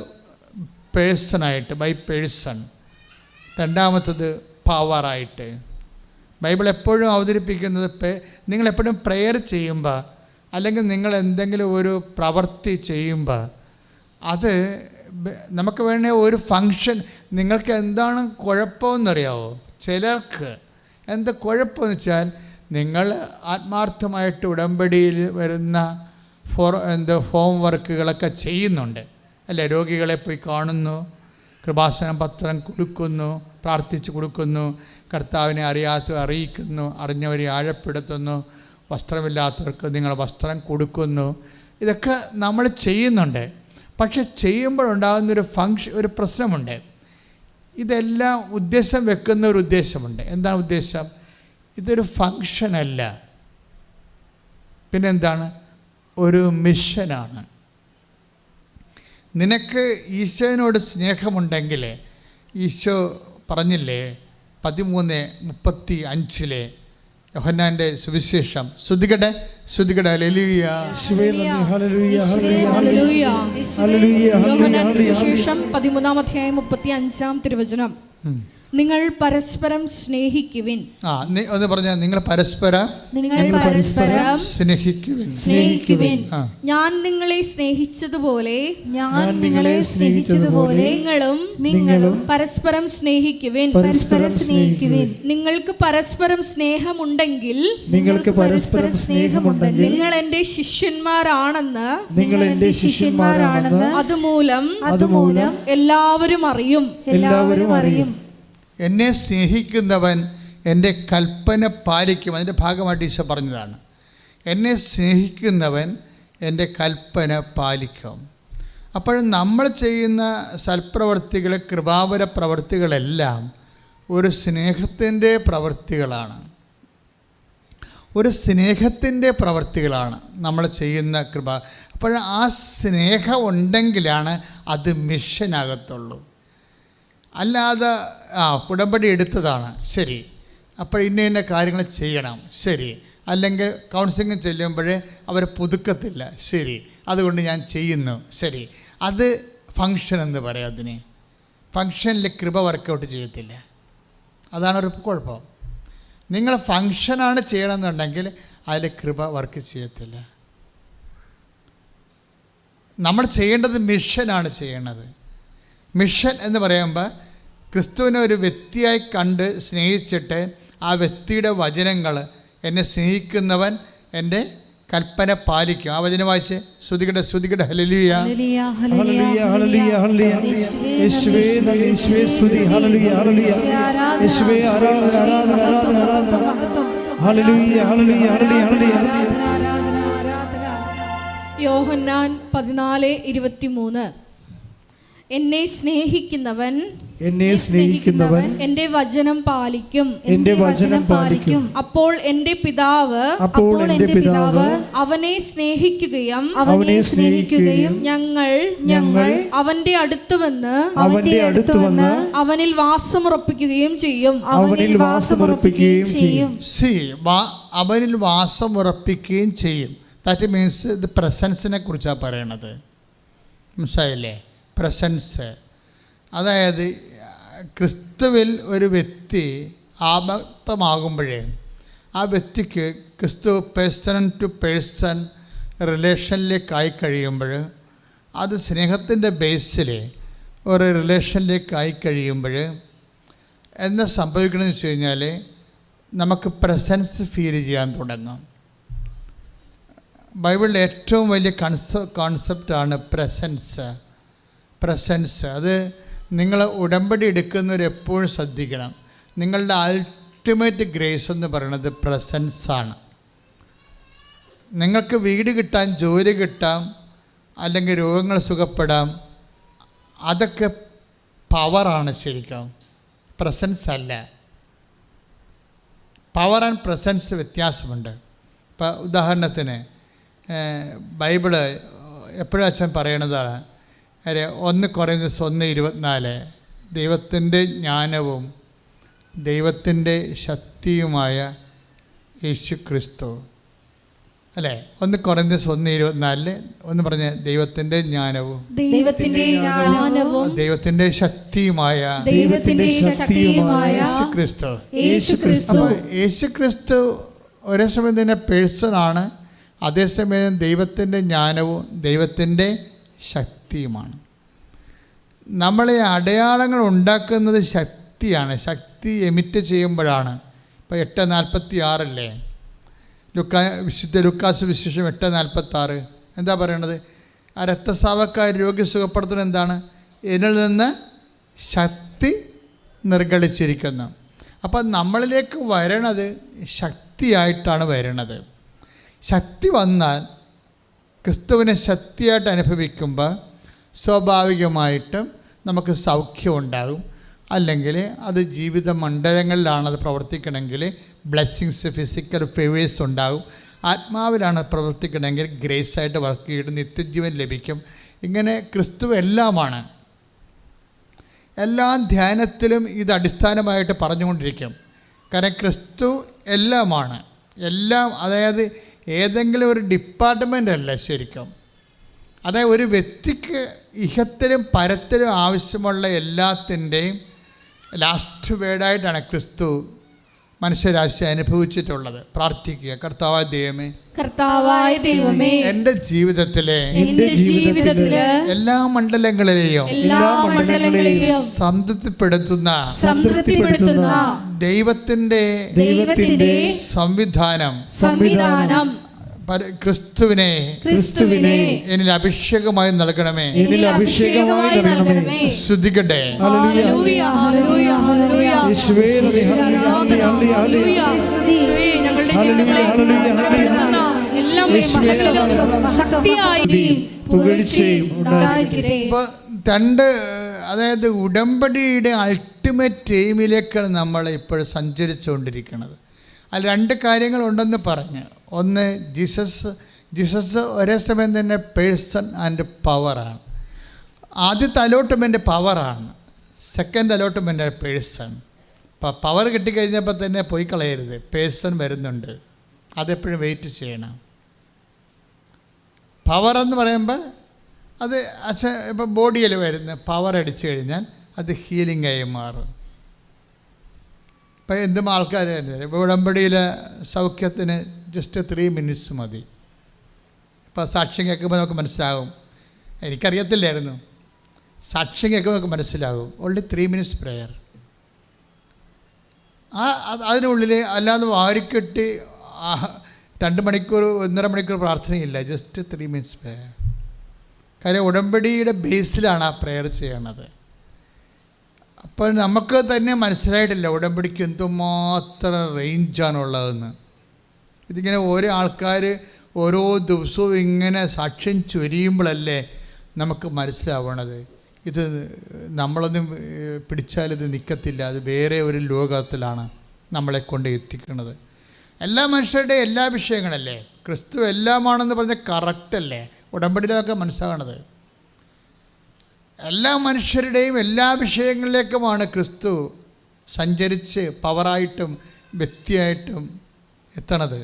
പേഴ്സണായിട്ട്, ബൈ പേഴ്സൺ. രണ്ടാമത്തത് പവറായിട്ട്. ബൈബിൾ എപ്പോഴും അവതരിപ്പിക്കുന്നത് നിങ്ങളെപ്പോഴും പ്രെയർ ചെയ്യുമ്പോൾ അല്ലെങ്കിൽ നിങ്ങൾ എന്തെങ്കിലും ഒരു പ്രവൃത്തി ചെയ്യുമ്പോൾ അത് നമുക്ക് വേണേ ഒരു ഫങ്ഷൻ. നിങ്ങൾക്ക് എന്താണ് കുഴപ്പമെന്നറിയാവോ? ചിലർക്ക് എന്താ കുഴപ്പമെന്ന് വെച്ചാൽ നിങ്ങൾ ആത്മാർത്ഥമായിട്ട് ഉടമ്പടിയിൽ വരുന്ന ഹോം വർക്കുകളൊക്കെ ചെയ്യുന്നുണ്ട് അല്ലേ? രോഗികളെ പോയി കാണുന്നു, കൃപാസനം പത്രം കൊടുക്കുന്നു, പ്രാർത്ഥിച്ച് കൊടുക്കുന്നു, കർത്താവിനെ അറിയിക്കുന്നു, അറിഞ്ഞവരെ ആഴപ്പെടുത്തുന്നു, വസ്ത്രമില്ലാത്തവർക്ക് നിങ്ങൾ വസ്ത്രം കൊടുക്കുന്നു. ഇതൊക്കെ നമ്മൾ ചെയ്യുന്നുണ്ട്. പക്ഷെ ചെയ്യുമ്പോഴുണ്ടാകുന്നൊരു ഒരു പ്രശ്നമുണ്ട്. ഇതെല്ലാം ഉദ്ദേശം വെക്കുന്ന ഒരു ഉദ്ദേശമുണ്ട്. എന്താണ് ഉദ്ദേശം? ഇതൊരു ഫങ്ഷനല്ല, പിന്നെന്താണ്? ഒരു മിഷനാണ്. നിനക്ക് ഈശോയോട് സ്നേഹമുണ്ടെങ്കിൽ, ഈശോ പറഞ്ഞില്ലേ 13:35 യോഹന്നാൻ്റെ സുവിശേഷം, ശ്രുതികട്ടെ ഹല്ലേലൂയ. യോഹന്നാന്റെ സുവിശേഷം 13:35 നിങ്ങൾ പരസ്പരം സ്നേഹിക്കുവിൻ. ഒന്ന് പറഞ്ഞാൽ നിങ്ങൾ പരസ്പരം സ്നേഹിക്കുവിൻ. ഞാൻ നിങ്ങളെ സ്നേഹിച്ചതുപോലെ നിങ്ങളും പരസ്പരം സ്നേഹിക്കുവിൻ. നിങ്ങൾക്ക് പരസ്പരം സ്നേഹമുണ്ടെങ്കിൽ നിങ്ങൾ എന്റെ ശിഷ്യന്മാരാണെന്ന് അതുമൂലം എല്ലാവരും അറിയും. എന്നെ സ്നേഹിക്കുന്നവൻ എൻ്റെ കൽപ്പന പാലിക്കും. അതിൻ്റെ ഭാഗമായിട്ട് ഈശോ പറഞ്ഞതാണ്, എന്നെ സ്നേഹിക്കുന്നവൻ എൻ്റെ കൽപ്പന പാലിക്കും. അപ്പോൾ നമ്മൾ ചെയ്യുന്ന സൽപ്രവർത്തികൾ, കൃപാവര പ്രവർത്തികളെല്ലാം ഒരു സ്നേഹത്തിൻ്റെ പ്രവർത്തികളാണ്. നമ്മൾ ചെയ്യുന്ന കൃപ. അപ്പോൾ ആ സ്നേഹം ഉണ്ടെങ്കിലാണ് അത് മിഷനാകത്തുള്ളൂ. അല്ലാതെ ഉടമ്പടി എടുത്തതാണ് ശരി, അപ്പോൾ ഇന്ന കാര്യങ്ങൾ ചെയ്യണം ശരി, അല്ലെങ്കിൽ കൗൺസിലിംഗ് ചെല്ലുമ്പോൾ അവർ പുതുക്കത്തില്ല ശരി, അതുകൊണ്ട് ഞാൻ ചെയ്യുന്നു. ശരി, അത് ഫങ്ഷൻ എന്ന് പറയാം. അതിന് ഫങ്ഷനിൽ കൃപ വർക്കൗട്ട് ചെയ്യത്തില്ല. അതാണ് ഒരു കുഴപ്പം. നിങ്ങൾ ഫങ്ഷനാണ് ചെയ്യണമെന്നുണ്ടെങ്കിൽ അതിൽ കൃപ വർക്ക് ചെയ്യത്തില്ല. നമ്മൾ ചെയ്യേണ്ടത് മിഷനാണ് ചെയ്യേണ്ടത്. മിഷൻ എന്ന് പറയുമ്പോൾ ക്രിസ്തുവിനെ ഒരു വ്യക്തിയായി കണ്ട് സ്നേഹിച്ചിട്ട് ആ വ്യക്തിയുടെ വചനങ്ങൾ, എന്നെ സ്നേഹിക്കുന്നവൻ എൻ്റെ കൽപ്പന പാലിക്കും. ആ വചനം വായിച്ച് ശ്രുതികടെ ഹല്ലേലൂയ. ഹല്ലേലൂയ ഹല്ലേലൂയ ഹല്ലേലൂയ. യേശുവേ നന്ദി, യേശുവേ സ്തുതി. ഹല്ലേലൂയ ഹല്ലേലൂയ. യേശുവേ ആരാധന ആരാധന ആരാധന. ഹല്ലേലൂയ ഹല്ലേലൂയ ഹല്ലേലൂയ ഹല്ലേലൂയ. യോഹന്നാൻ 14:23. എന്നെ സ്നേഹിക്കുന്നവൻ എന്റെ വചനം പാലിക്കും. അപ്പോൾ എന്റെ പിതാവ് അവനെ സ്നേഹിക്കുകയും ഞങ്ങൾ അവന്റെ അടുത്ത് വന്ന് അവനിൽ വാസമുറപ്പിക്കുകയും ചെയ്യും. അവനിൽ വാസമുറപ്പിക്കുകയും ചെയ്യും. ദാറ്റ് മീൻസ് ഇത് പ്രസൻസിനെ കുറിച്ചാണ് പറയണത്. മനസ്സിലായില്ലേ? പ്രസൻസ്. അതായത് ക്രിസ്തുവിൽ ഒരു വ്യക്തി ആമക്തമാകുമ്പോഴേ ആ വ്യക്തിക്ക് ക്രിസ്തു പേഴ്സൺ ടു പേഴ്സൺ റിലേഷനിലേക്കായി കഴിയുമ്പോൾ, അത് സ്നേഹത്തിൻ്റെ ബേസിൽ ഒരു റിലേഷനിലേക്കായി കഴിയുമ്പോൾ എന്താ സംഭവിക്കണമെന്ന് വെച്ച് കഴിഞ്ഞാൽ നമുക്ക് പ്രസൻസ് ഫീൽ ചെയ്യാൻ തുടങ്ങും. ബൈബിളിലെ ഏറ്റവും വലിയ കോൺസെപ്റ്റാണ് പ്രസൻസ്. അത് നിങ്ങൾ ഉടമ്പടി എടുക്കുന്നവർ എപ്പോഴും ശ്രദ്ധിക്കണം. നിങ്ങളുടെ അൾട്ടിമേറ്റ് ഗ്രേസ് എന്ന് പറയുന്നത് പ്രസൻസാണ്. നിങ്ങൾക്ക് വീട് കിട്ടാൻ, ജോലി കിട്ടാം, അല്ലെങ്കിൽ രോഗങ്ങൾ സുഖപ്പെടാം, അതൊക്കെ പവറാണ്. ശരിക്കും പ്രസൻസ് അല്ല. പവർ ആൻഡ് പ്രസൻസ് വ്യത്യാസമുണ്ട്. ഇപ്പോൾ ഉദാഹരണത്തിന് ബൈബിള് എപ്പോഴും അച്ഛൻ പറയണതാണ് 1 Corinthians 1:24, ദൈവത്തിൻ്റെ ജ്ഞാനവും ദൈവത്തിൻ്റെ ശക്തിയുമായ യേശു ക്രിസ്തു. അല്ലേ? 1 Corinthians 1:24 ഒന്ന് പറഞ്ഞ ദൈവത്തിൻ്റെ ജ്ഞാനവും ദൈവത്തിൻ്റെ ശക്തിയുമായ യേശു ക്രിസ്തു. യേശു ക്രിസ്തു ഒരേ സമയം തന്നെ പേഴ്സണാണ്, അതേസമയം ദൈവത്തിൻ്റെ ജ്ഞാനവും ദൈവത്തിൻ്റെ ശക്തിയുമാണ്. നമ്മളെ അടയാളങ്ങൾ ഉണ്ടാക്കുന്നത് ശക്തിയാണ്. ശക്തി എമിറ്റ് ചെയ്യുമ്പോഴാണ്. ഇപ്പോൾ 8:46 വിശുദ്ധ ലൂക്കാസ് വിശേഷം 8:46 എന്താ പറയണത്? ആ രക്തസ്രാവക്കാർ രോഗി സുഖപ്പെടുത്തുന്നത് എന്താണ്? എന്നിൽ നിന്ന് ശക്തി നിർഗളിച്ചിരിക്കുന്നു. അപ്പം നമ്മളിലേക്ക് വരണത് ശക്തിയായിട്ടാണ് വരണത്. ശക്തി വന്നാൽ, ക്രിസ്തുവിനെ ശക്തിയായിട്ട് അനുഭവിക്കുമ്പോൾ സ്വാഭാവികമായിട്ടും നമുക്ക് സൗഖ്യം ഉണ്ടാകും. അല്ലെങ്കിൽ അത് ജീവിത മണ്ഡലങ്ങളിലാണ് അത് പ്രവർത്തിക്കണമെങ്കിൽ ബ്ലെസ്സിങ്സ്, ഫിസിക്കൽ ഫേവേഴ്സ് ഉണ്ടാകും. ആത്മാവിലാണ് പ്രവർത്തിക്കണമെങ്കിൽ ഗ്രേസായിട്ട് വർക്ക് ചെയ്ത് നിത്യജീവൻ ലഭിക്കും. ഇങ്ങനെ ക്രിസ്തു എല്ലാമാണ്. എല്ലാ ധ്യാനത്തിലും ഇത് അടിസ്ഥാനമായിട്ട് പറഞ്ഞുകൊണ്ടിരിക്കും. കാരണം ക്രിസ്തു എല്ലാമാണ്. എല്ലാം, അതായത് ഏതെങ്കിലും ഒരു ഡിപ്പാർട്ട്മെൻ്റ് അല്ല ശരിക്കും. അതായത് ഒരു വ്യക്തിക്ക് ഇഹത്തിലും പരത്തിലും ആവശ്യമുള്ള എല്ലാത്തിൻ്റെയും ലാസ്റ്റ് വേർഡായിട്ടാണ് ക്രിസ്തു മനുഷ്യരാശി അനുഭവിച്ചിട്ടുള്ളത്. പ്രാർത്ഥിക്കുക. കർത്താവായ ദൈവമേ, എൻ്റെ ജീവിതത്തിലെ എല്ലാ മണ്ഡലങ്ങളിലെയും സംതൃപ്തിപ്പെടുത്തുന്ന ദൈവത്തിൻ്റെ സംവിധാനം ക്രിസ്തുവിനെ എന്നിൽ അഭിഷേകമായി നൽകണമേ. ശ്രുതികട്ടെ. രണ്ട്, അതായത് ഉടമ്പടിയുടെ അൾട്ടിമേറ്റ് എയിമിലേക്കാണ് നമ്മൾ ഇപ്പോൾ സഞ്ചരിച്ചുകൊണ്ടിരിക്കുന്നത്. അതിൽ 2 കാര്യങ്ങളുണ്ടെന്ന് പറഞ്ഞ്, ഒന്ന് ജീസസ് ഒരേ സമയം തന്നെ പേഴ്സൺ ആൻഡ് പവറാണ്. ആദ്യത്തെ അലോട്ട്മെൻറ്റ് പവറാണ്, സെക്കൻഡ് അലോട്ട്മെൻറ്റ് പേഴ്സൺ. പവർ കിട്ടിക്കഴിഞ്ഞപ്പോൾ തന്നെ പോയി കളയരുത്, പേഴ്സൺ വരുന്നുണ്ട്, അതെപ്പോഴും വെയിറ്റ് ചെയ്യണം. പവർ എന്ന് പറയുമ്പോൾ അത് ഇപ്പം ബോഡിയിൽ വരുന്ന പവർ അടിച്ചു കഴിഞ്ഞാൽ അത് ഹീലിംഗായി മാറും. ഇപ്പം എന്തും ആൾക്കാർ ഇപ്പോൾ ഉടമ്പടിയിലെ സൗഖ്യത്തിന് ജസ്റ്റ് 3 minutes മതി. ഇപ്പോൾ സാക്ഷ്യം കേൾക്കുമ്പോൾ നമുക്ക് മനസ്സിലാകും. എനിക്കറിയത്തില്ലായിരുന്നു. സാക്ഷ്യം കേൾക്കുമ്പോൾ നമുക്ക് മനസ്സിലാകും. Only 3 minutes prayer. അതിനുള്ളിൽ അല്ലാതെ വാരിക്കെട്ടി 2 മണിക്കൂർ 1.5 മണിക്കൂർ പ്രാർത്ഥനയില്ല. Just 3 minutes prayer. കാര്യം ഉടമ്പടിയുടെ ബേസിലാണ് ആ പ്രെയർ ചെയ്യണത്. അപ്പോൾ നമുക്ക് തന്നെ മനസ്സിലായിട്ടില്ല ഉടമ്പടിക്ക് എന്തുമാത്രം റേഞ്ചാണുള്ളതെന്ന്. ഇതിങ്ങനെ ഓരോ ആൾക്കാർ ഓരോ ദിവസവും ഇങ്ങനെ സാക്ഷ്യം ചൊരിയുമ്പോഴല്ലേ നമുക്ക് മനസ്സിലാവണത്. ഇത് നമ്മളൊന്നും പിടിച്ചാലിത് നിൽക്കത്തില്ല, അത് വേറെ ഒരു ലോകത്തിലാണ് നമ്മളെ കൊണ്ട് എത്തിക്കുന്നത്. എല്ലാ മനുഷ്യരുടെയും എല്ലാ വിഷയങ്ങളല്ലേ, ക്രിസ്തു എല്ലാമാണെന്ന് പറഞ്ഞാൽ കറക്റ്റല്ലേ ഉടമ്പടിയിലൊക്കെ മനസ്സിലാകണത്. എല്ലാ മനുഷ്യരുടെയും എല്ലാ വിഷയങ്ങളിലേക്കുമാണ് ക്രിസ്തു സഞ്ചരിച്ച് പവറായിട്ടും വ്യക്തിയായിട്ടും എത്തണത്.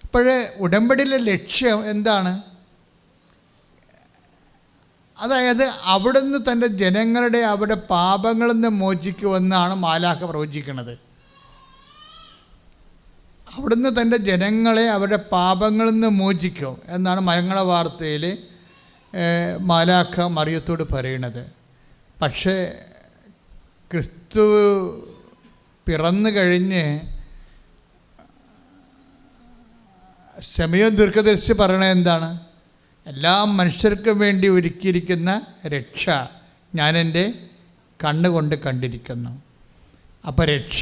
അപ്പോഴേ ഉടമ്പടിയിലെ ലക്ഷ്യം എന്താണ്? അതായത് അവിടുന്ന് തൻ്റെ ജനങ്ങളുടെ അവരുടെ പാപങ്ങളിൽ നിന്ന് മോചിക്കുമെന്നാണ് മാലാഖ പ്രവചിക്കുന്നത്. അവിടുന്ന് തൻ്റെ ജനങ്ങളെ അവരുടെ പാപങ്ങളിൽ നിന്ന് മോചിക്കും എന്നാണ് മംഗളവാർത്തയിൽ മാലാഖ മറിയത്തോട് പറയണത്. പക്ഷേ ക്രിസ്തു പിറന്നു കഴിഞ്ഞ് ശമയം ദീർഘദർശി പറയണത് എന്താണ്? എല്ലാ മനുഷ്യർക്കും വേണ്ടി ഒരുക്കിയിരിക്കുന്ന രക്ഷ ഞാൻ എൻ്റെ കണ്ണുകൊണ്ട് കണ്ടിരിക്കുന്നു. അപ്പോൾ രക്ഷ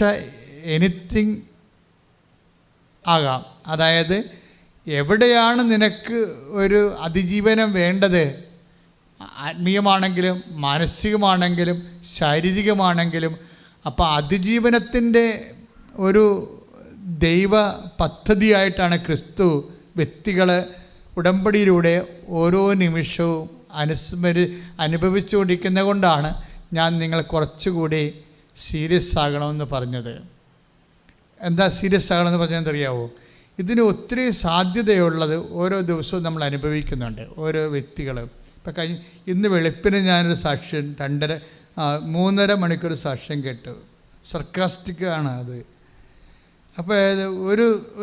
എനിത്തിങ് ആകാം. അതായത് എവിടെയാണ് നിനക്ക് ഒരു അതിജീവനം വേണ്ടത്, ആത്മീയമാണെങ്കിലും മാനസികമാണെങ്കിലും ശാരീരികമാണെങ്കിലും, അപ്പോൾ അതിജീവനത്തിൻ്റെ ഒരു ദൈവ പദ്ധതിയായിട്ടാണ് ക്രിസ്തു വ്യക്തികൾ ഉടമ്പടിയിലൂടെ ഓരോ നിമിഷവും അനുഭവിച്ചുകൊണ്ടിരിക്കുന്നത് കൊണ്ടാണ് ഞാൻ നിങ്ങൾ കുറച്ചുകൂടി സീരിയസ് ആകണമെന്ന് പറഞ്ഞത്. എന്താ സീരിയസ് ആകണമെന്ന് പറഞ്ഞാൽ അറിയാവോ? ഇതിന് ഒത്തിരി സാധ്യതയുള്ളത് ഓരോ ദിവസവും നമ്മൾ അനുഭവിക്കുന്നുണ്ട് ഓരോ വ്യക്തികൾ. ഇപ്പം ഇന്ന് വെളുപ്പിന് ഞാനൊരു സാക്ഷ്യം 3.5 മണിക്കൂർ സാക്ഷ്യം കേട്ടു. സർക്കാസ്റ്റിക് ആണ് അത്. അപ്പോൾ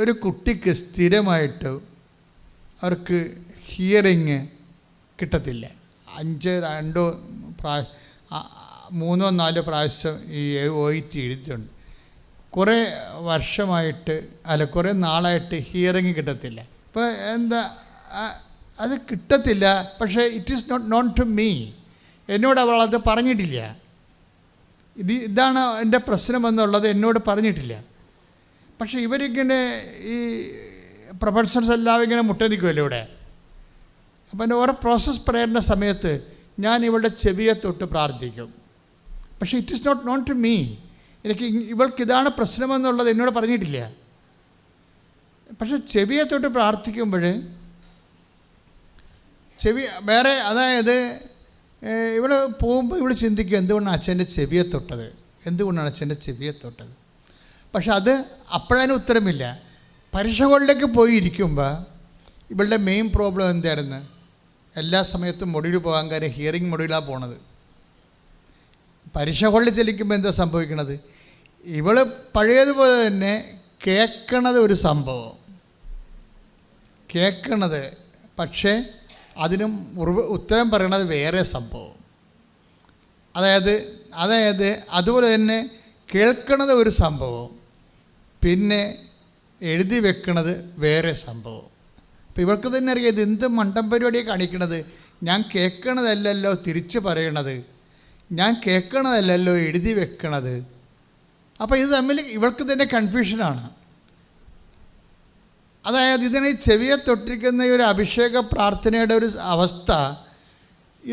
ഒരു കുട്ടിക്ക് സ്ഥിരമായിട്ട് അവർക്ക് ഹിയറിങ് കിട്ടത്തില്ല. 3-4 പ്രാവശ്യം ഈ OIT എഴുതിയിട്ടുണ്ട്. കുറേ വർഷമായിട്ട് കുറേ നാളായിട്ട് ഹിയറിങ് കിട്ടത്തില്ല. ഇപ്പോൾ എന്താ അത് കിട്ടത്തില്ല. പക്ഷേ it is not known to me. എന്നോട് അവൾ അത് പറഞ്ഞിട്ടില്ല. ഇതാണ് എൻ്റെ പ്രശ്നമെന്നുള്ളത് എന്നോട് പറഞ്ഞിട്ടില്ല. പക്ഷേ ഇവരിങ്ങനെ ഈ പ്രൊഫഷണൽസ് എല്ലാം ഇങ്ങനെ മുട്ടനിൽക്കുമല്ലോ ഇവിടെ. അപ്പം എൻ്റെ ഓരോ പ്രോസസ് പ്രയറിൻ്റെ സമയത്ത് ഞാൻ ഇവളുടെ ചെവിയെ തൊട്ട് പ്രാർത്ഥിക്കും. പക്ഷേ it is not known to me. ഇവൾക്കിതാണ് പ്രശ്നമെന്നുള്ളത് എന്നോട് പറഞ്ഞിട്ടില്ല. പക്ഷെ ചെവിയെ തൊട്ട് പ്രാർത്ഥിക്കുമ്പോൾ വേറെ, അതായത് ഇവൾ പോകുമ്പോൾ ഇവൾ ചിന്തിക്കും എന്തുകൊണ്ടാണ് അച്ഛൻ്റെ ചെവിയെ തൊട്ടത്, എന്തുകൊണ്ടാണ് അച്ഛൻ്റെ ചെവിയെ തൊട്ടത്. പക്ഷെ അത് അപ്പോഴതിന് ഉത്തരമില്ല. പരീക്ഷ ഹോളിലേക്ക് പോയി ഇരിക്കുമ്പോൾ ഇവളുടെ മെയിൻ പ്രോബ്ലം എന്തായിരുന്നു? എല്ലാ സമയത്തും മൊഡ്യൂൾ പോകാൻ കാര്യം ഹിയറിംഗ് മൊഡ്യൂളാണ് പോണത്. പരീക്ഷ ഹോളിൽ ചെല്ലിക്കുമ്പോൾ എന്താ സംഭവിക്കണത്? ഇവൾ പഴയതുപോലെ തന്നെ കേൾക്കണത് ഒരു സംഭവം, കേൾക്കണത്, പക്ഷേ അതിനും ഉത്തരം പറയണത് വേറെ സംഭവം. അതായത് അതുപോലെ തന്നെ കേൾക്കണത് ഒരു സംഭവം, പിന്നെ എഴുതി വെക്കണത് വേറെ സംഭവം. അപ്പോൾ ഇവർക്ക് തന്നെ അറിയാം ഇത് എന്ത് മണ്ടം പരിപാടിയാണ് കാണിക്കണത്. ഞാൻ കേൾക്കണതല്ലല്ലോ തിരിച്ച് പറയണത്, ഞാൻ കേൾക്കണതല്ലല്ലോ എഴുതി വെക്കണത്. അപ്പോൾ ഇത് തമ്മിൽ ഇവൾക്ക് തന്നെ കൺഫ്യൂഷനാണ്. അതായത് ഇതിനെ ചെവിയെ തൊട്ടിരിക്കുന്ന ഒരു അഭിഷേക പ്രാർത്ഥനയുടെ ഒരു അവസ്ഥ,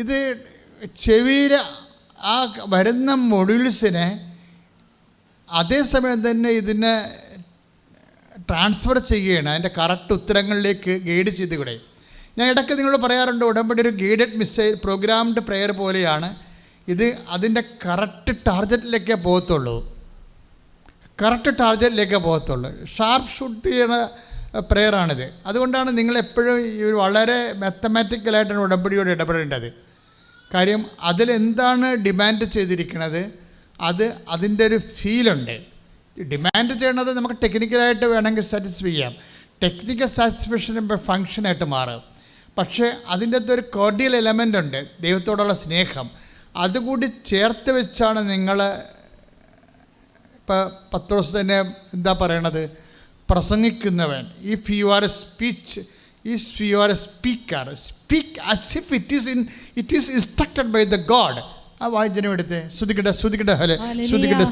ഇത് ചെവിയിൽ ആ വരുന്ന മൊഡ്യൂൾസിനെ അതേസമയം തന്നെ ഇതിനെ ട്രാൻസ്ഫർ ചെയ്യുകയാണ് അതിൻ്റെ കറക്റ്റ് ഉത്തരങ്ങളിലേക്ക് ഗൈഡ് ചെയ്തുകൂടെ. ഞാൻ ഇടയ്ക്ക് നിങ്ങളോട് പറയാറുണ്ട്, ഉടമ്പടി ഒരു ഗൈഡഡ് മിസൈൽ പ്രോഗ്രാംഡ് പ്രെയർ പോലെയാണ്. ഇത് അതിൻ്റെ കറക്റ്റ് ടാർഗറ്റിലേക്കേ പോകത്തുള്ളൂ, ഷാർപ്പ് ഷൂട്ട് ചെയ്യണ പ്രെയറാണിത്. അതുകൊണ്ടാണ് നിങ്ങളെപ്പോഴും ഈ ഒരു വളരെ മാത്തമാറ്റിക്കലായിട്ടാണ് ഉടമ്പടിയോട് ഇടപെടേണ്ടത്. കാര്യം അതിലെന്താണ് ഡിമാൻഡ് ചെയ്തിരിക്കുന്നത്, അതിൻ്റെ ഒരു ഫീലുണ്ട്. ഡിമാൻഡ് ചെയ്യണത് നമുക്ക് ടെക്നിക്കലായിട്ട് വേണമെങ്കിൽ സാറ്റിസ്ഫൈ ചെയ്യാം, ടെക്നിക്കൽ സാറ്റിസ്ഫാക്ഷൻ ഫങ്ഷനായിട്ട് മാറും. പക്ഷേ അതിൻ്റെ അകത്ത് ഒരു കോർഡിയൽ എലമെൻ്റ് ഉണ്ട്, ദൈവത്തോടുള്ള സ്നേഹം. അതുകൂടി ചേർത്ത് വെച്ചാണ് നിങ്ങൾ ഇപ്പോൾ പത്രോസ് തന്നെ എന്താ പറയണത്, പ്രസംഗിക്കുന്നവൻ. If you are a speaker, speak as if it is instructed by the God. ആ വായിച്ചതിനും എടുത്ത് ശ്രുതിക്കട്ടെ ഹലെ ശ്രുതിക്കട്ടെ.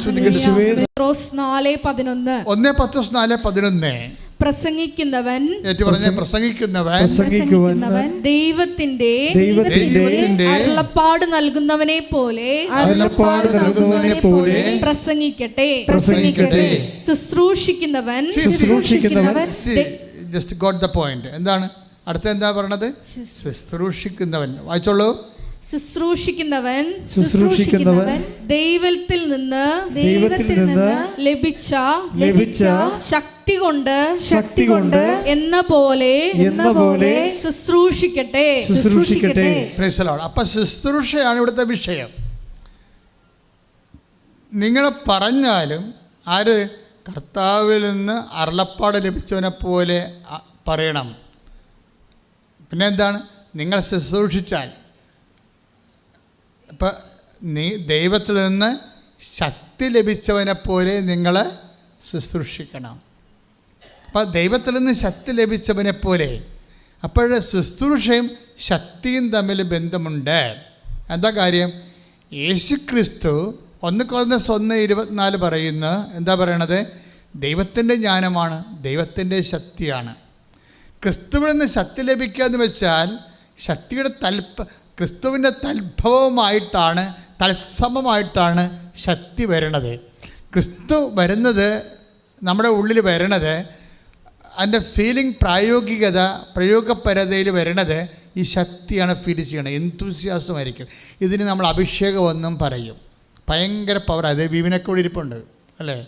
1 പത്രോസ് 4:11 പ്രസംഗിക്കുന്നവൻ ദൈവത്തിന്റെ അരുളപ്പാട് നൽകുന്നവനെ പോലെ പ്രസംഗിക്കട്ടെ. ശുശ്രൂഷിക്കുന്നവൻ ജസ്റ്റ് ഗോട്ട് ദ പോയിന്റ്. എന്താണ് അടുത്ത എന്താ പറയണത്? ശുശ്രൂഷിക്കുന്നവൻ. വായിച്ചോളൂ. ശുശ്രൂഷിക്കുന്നവൻ ദൈവത്തിൽ നിന്ന് ലഭിച്ച ശക്തി കൊണ്ട് എന്ന പോലെ ശുശ്രൂഷിക്കട്ടെ. അപ്പൊ ശുശ്രൂഷയാണ് ഇവിടുത്തെ വിഷയം. നിങ്ങൾ പറഞ്ഞാലും ആര് കർത്താവിൽ നിന്ന് അരുളപ്പാട് ലഭിച്ചവനെ പോലെ പറയണം. പിന്നെ എന്താണ്? നിങ്ങൾ ശുശ്രൂഷിച്ചാൽ, ഇപ്പം ദൈവത്തിൽ നിന്ന് ശക്തി ലഭിച്ചവനെ പോലെ നിങ്ങൾ ശുശ്രൂഷിക്കണം. അപ്പം ദൈവത്തിൽ നിന്ന് ശക്തി ലഭിച്ചവനെ പോലെ. അപ്പോൾ ശുശ്രൂഷയും ശക്തിയും തമ്മിൽ ബന്ധമുണ്ട്. എന്താ കാര്യം? യേശുക്രിസ്തു 1 Corinthians 1:24 പറയുന്ന എന്താ പറയണത്? ദൈവത്തിൻ്റെ ജ്ഞാനമാണ്, ദൈവത്തിൻ്റെ ശക്തിയാണ്. ക്രിസ്തുവിൽ നിന്ന് ശക്തി ലഭിക്കുക എന്ന് വെച്ചാൽ ശക്തിയുടെ ക്രിസ്തുവിൻ്റെ തൽഭവമായിട്ടാണ്, തത്സമമായിട്ടാണ് ശക്തി വരണത്. ക്രിസ്തു വരുന്നത്, നമ്മുടെ ഉള്ളിൽ വരണത്, അതിൻ്റെ ഫീലിംഗ് പ്രയോഗപരതയിൽ വരണത് ഈ ശക്തിയാണ് ഫീൽ ചെയ്യണത്. എന്തൂസിയാസമായിരിക്കും. ഇതിന് നമ്മൾ അഭിഷേകം എന്നും പറയും. ഭയങ്കര പവർ. അത് വിവിനൊക്കെ ഇവിടെ ഇരിപ്പുണ്ട് അല്ലേ?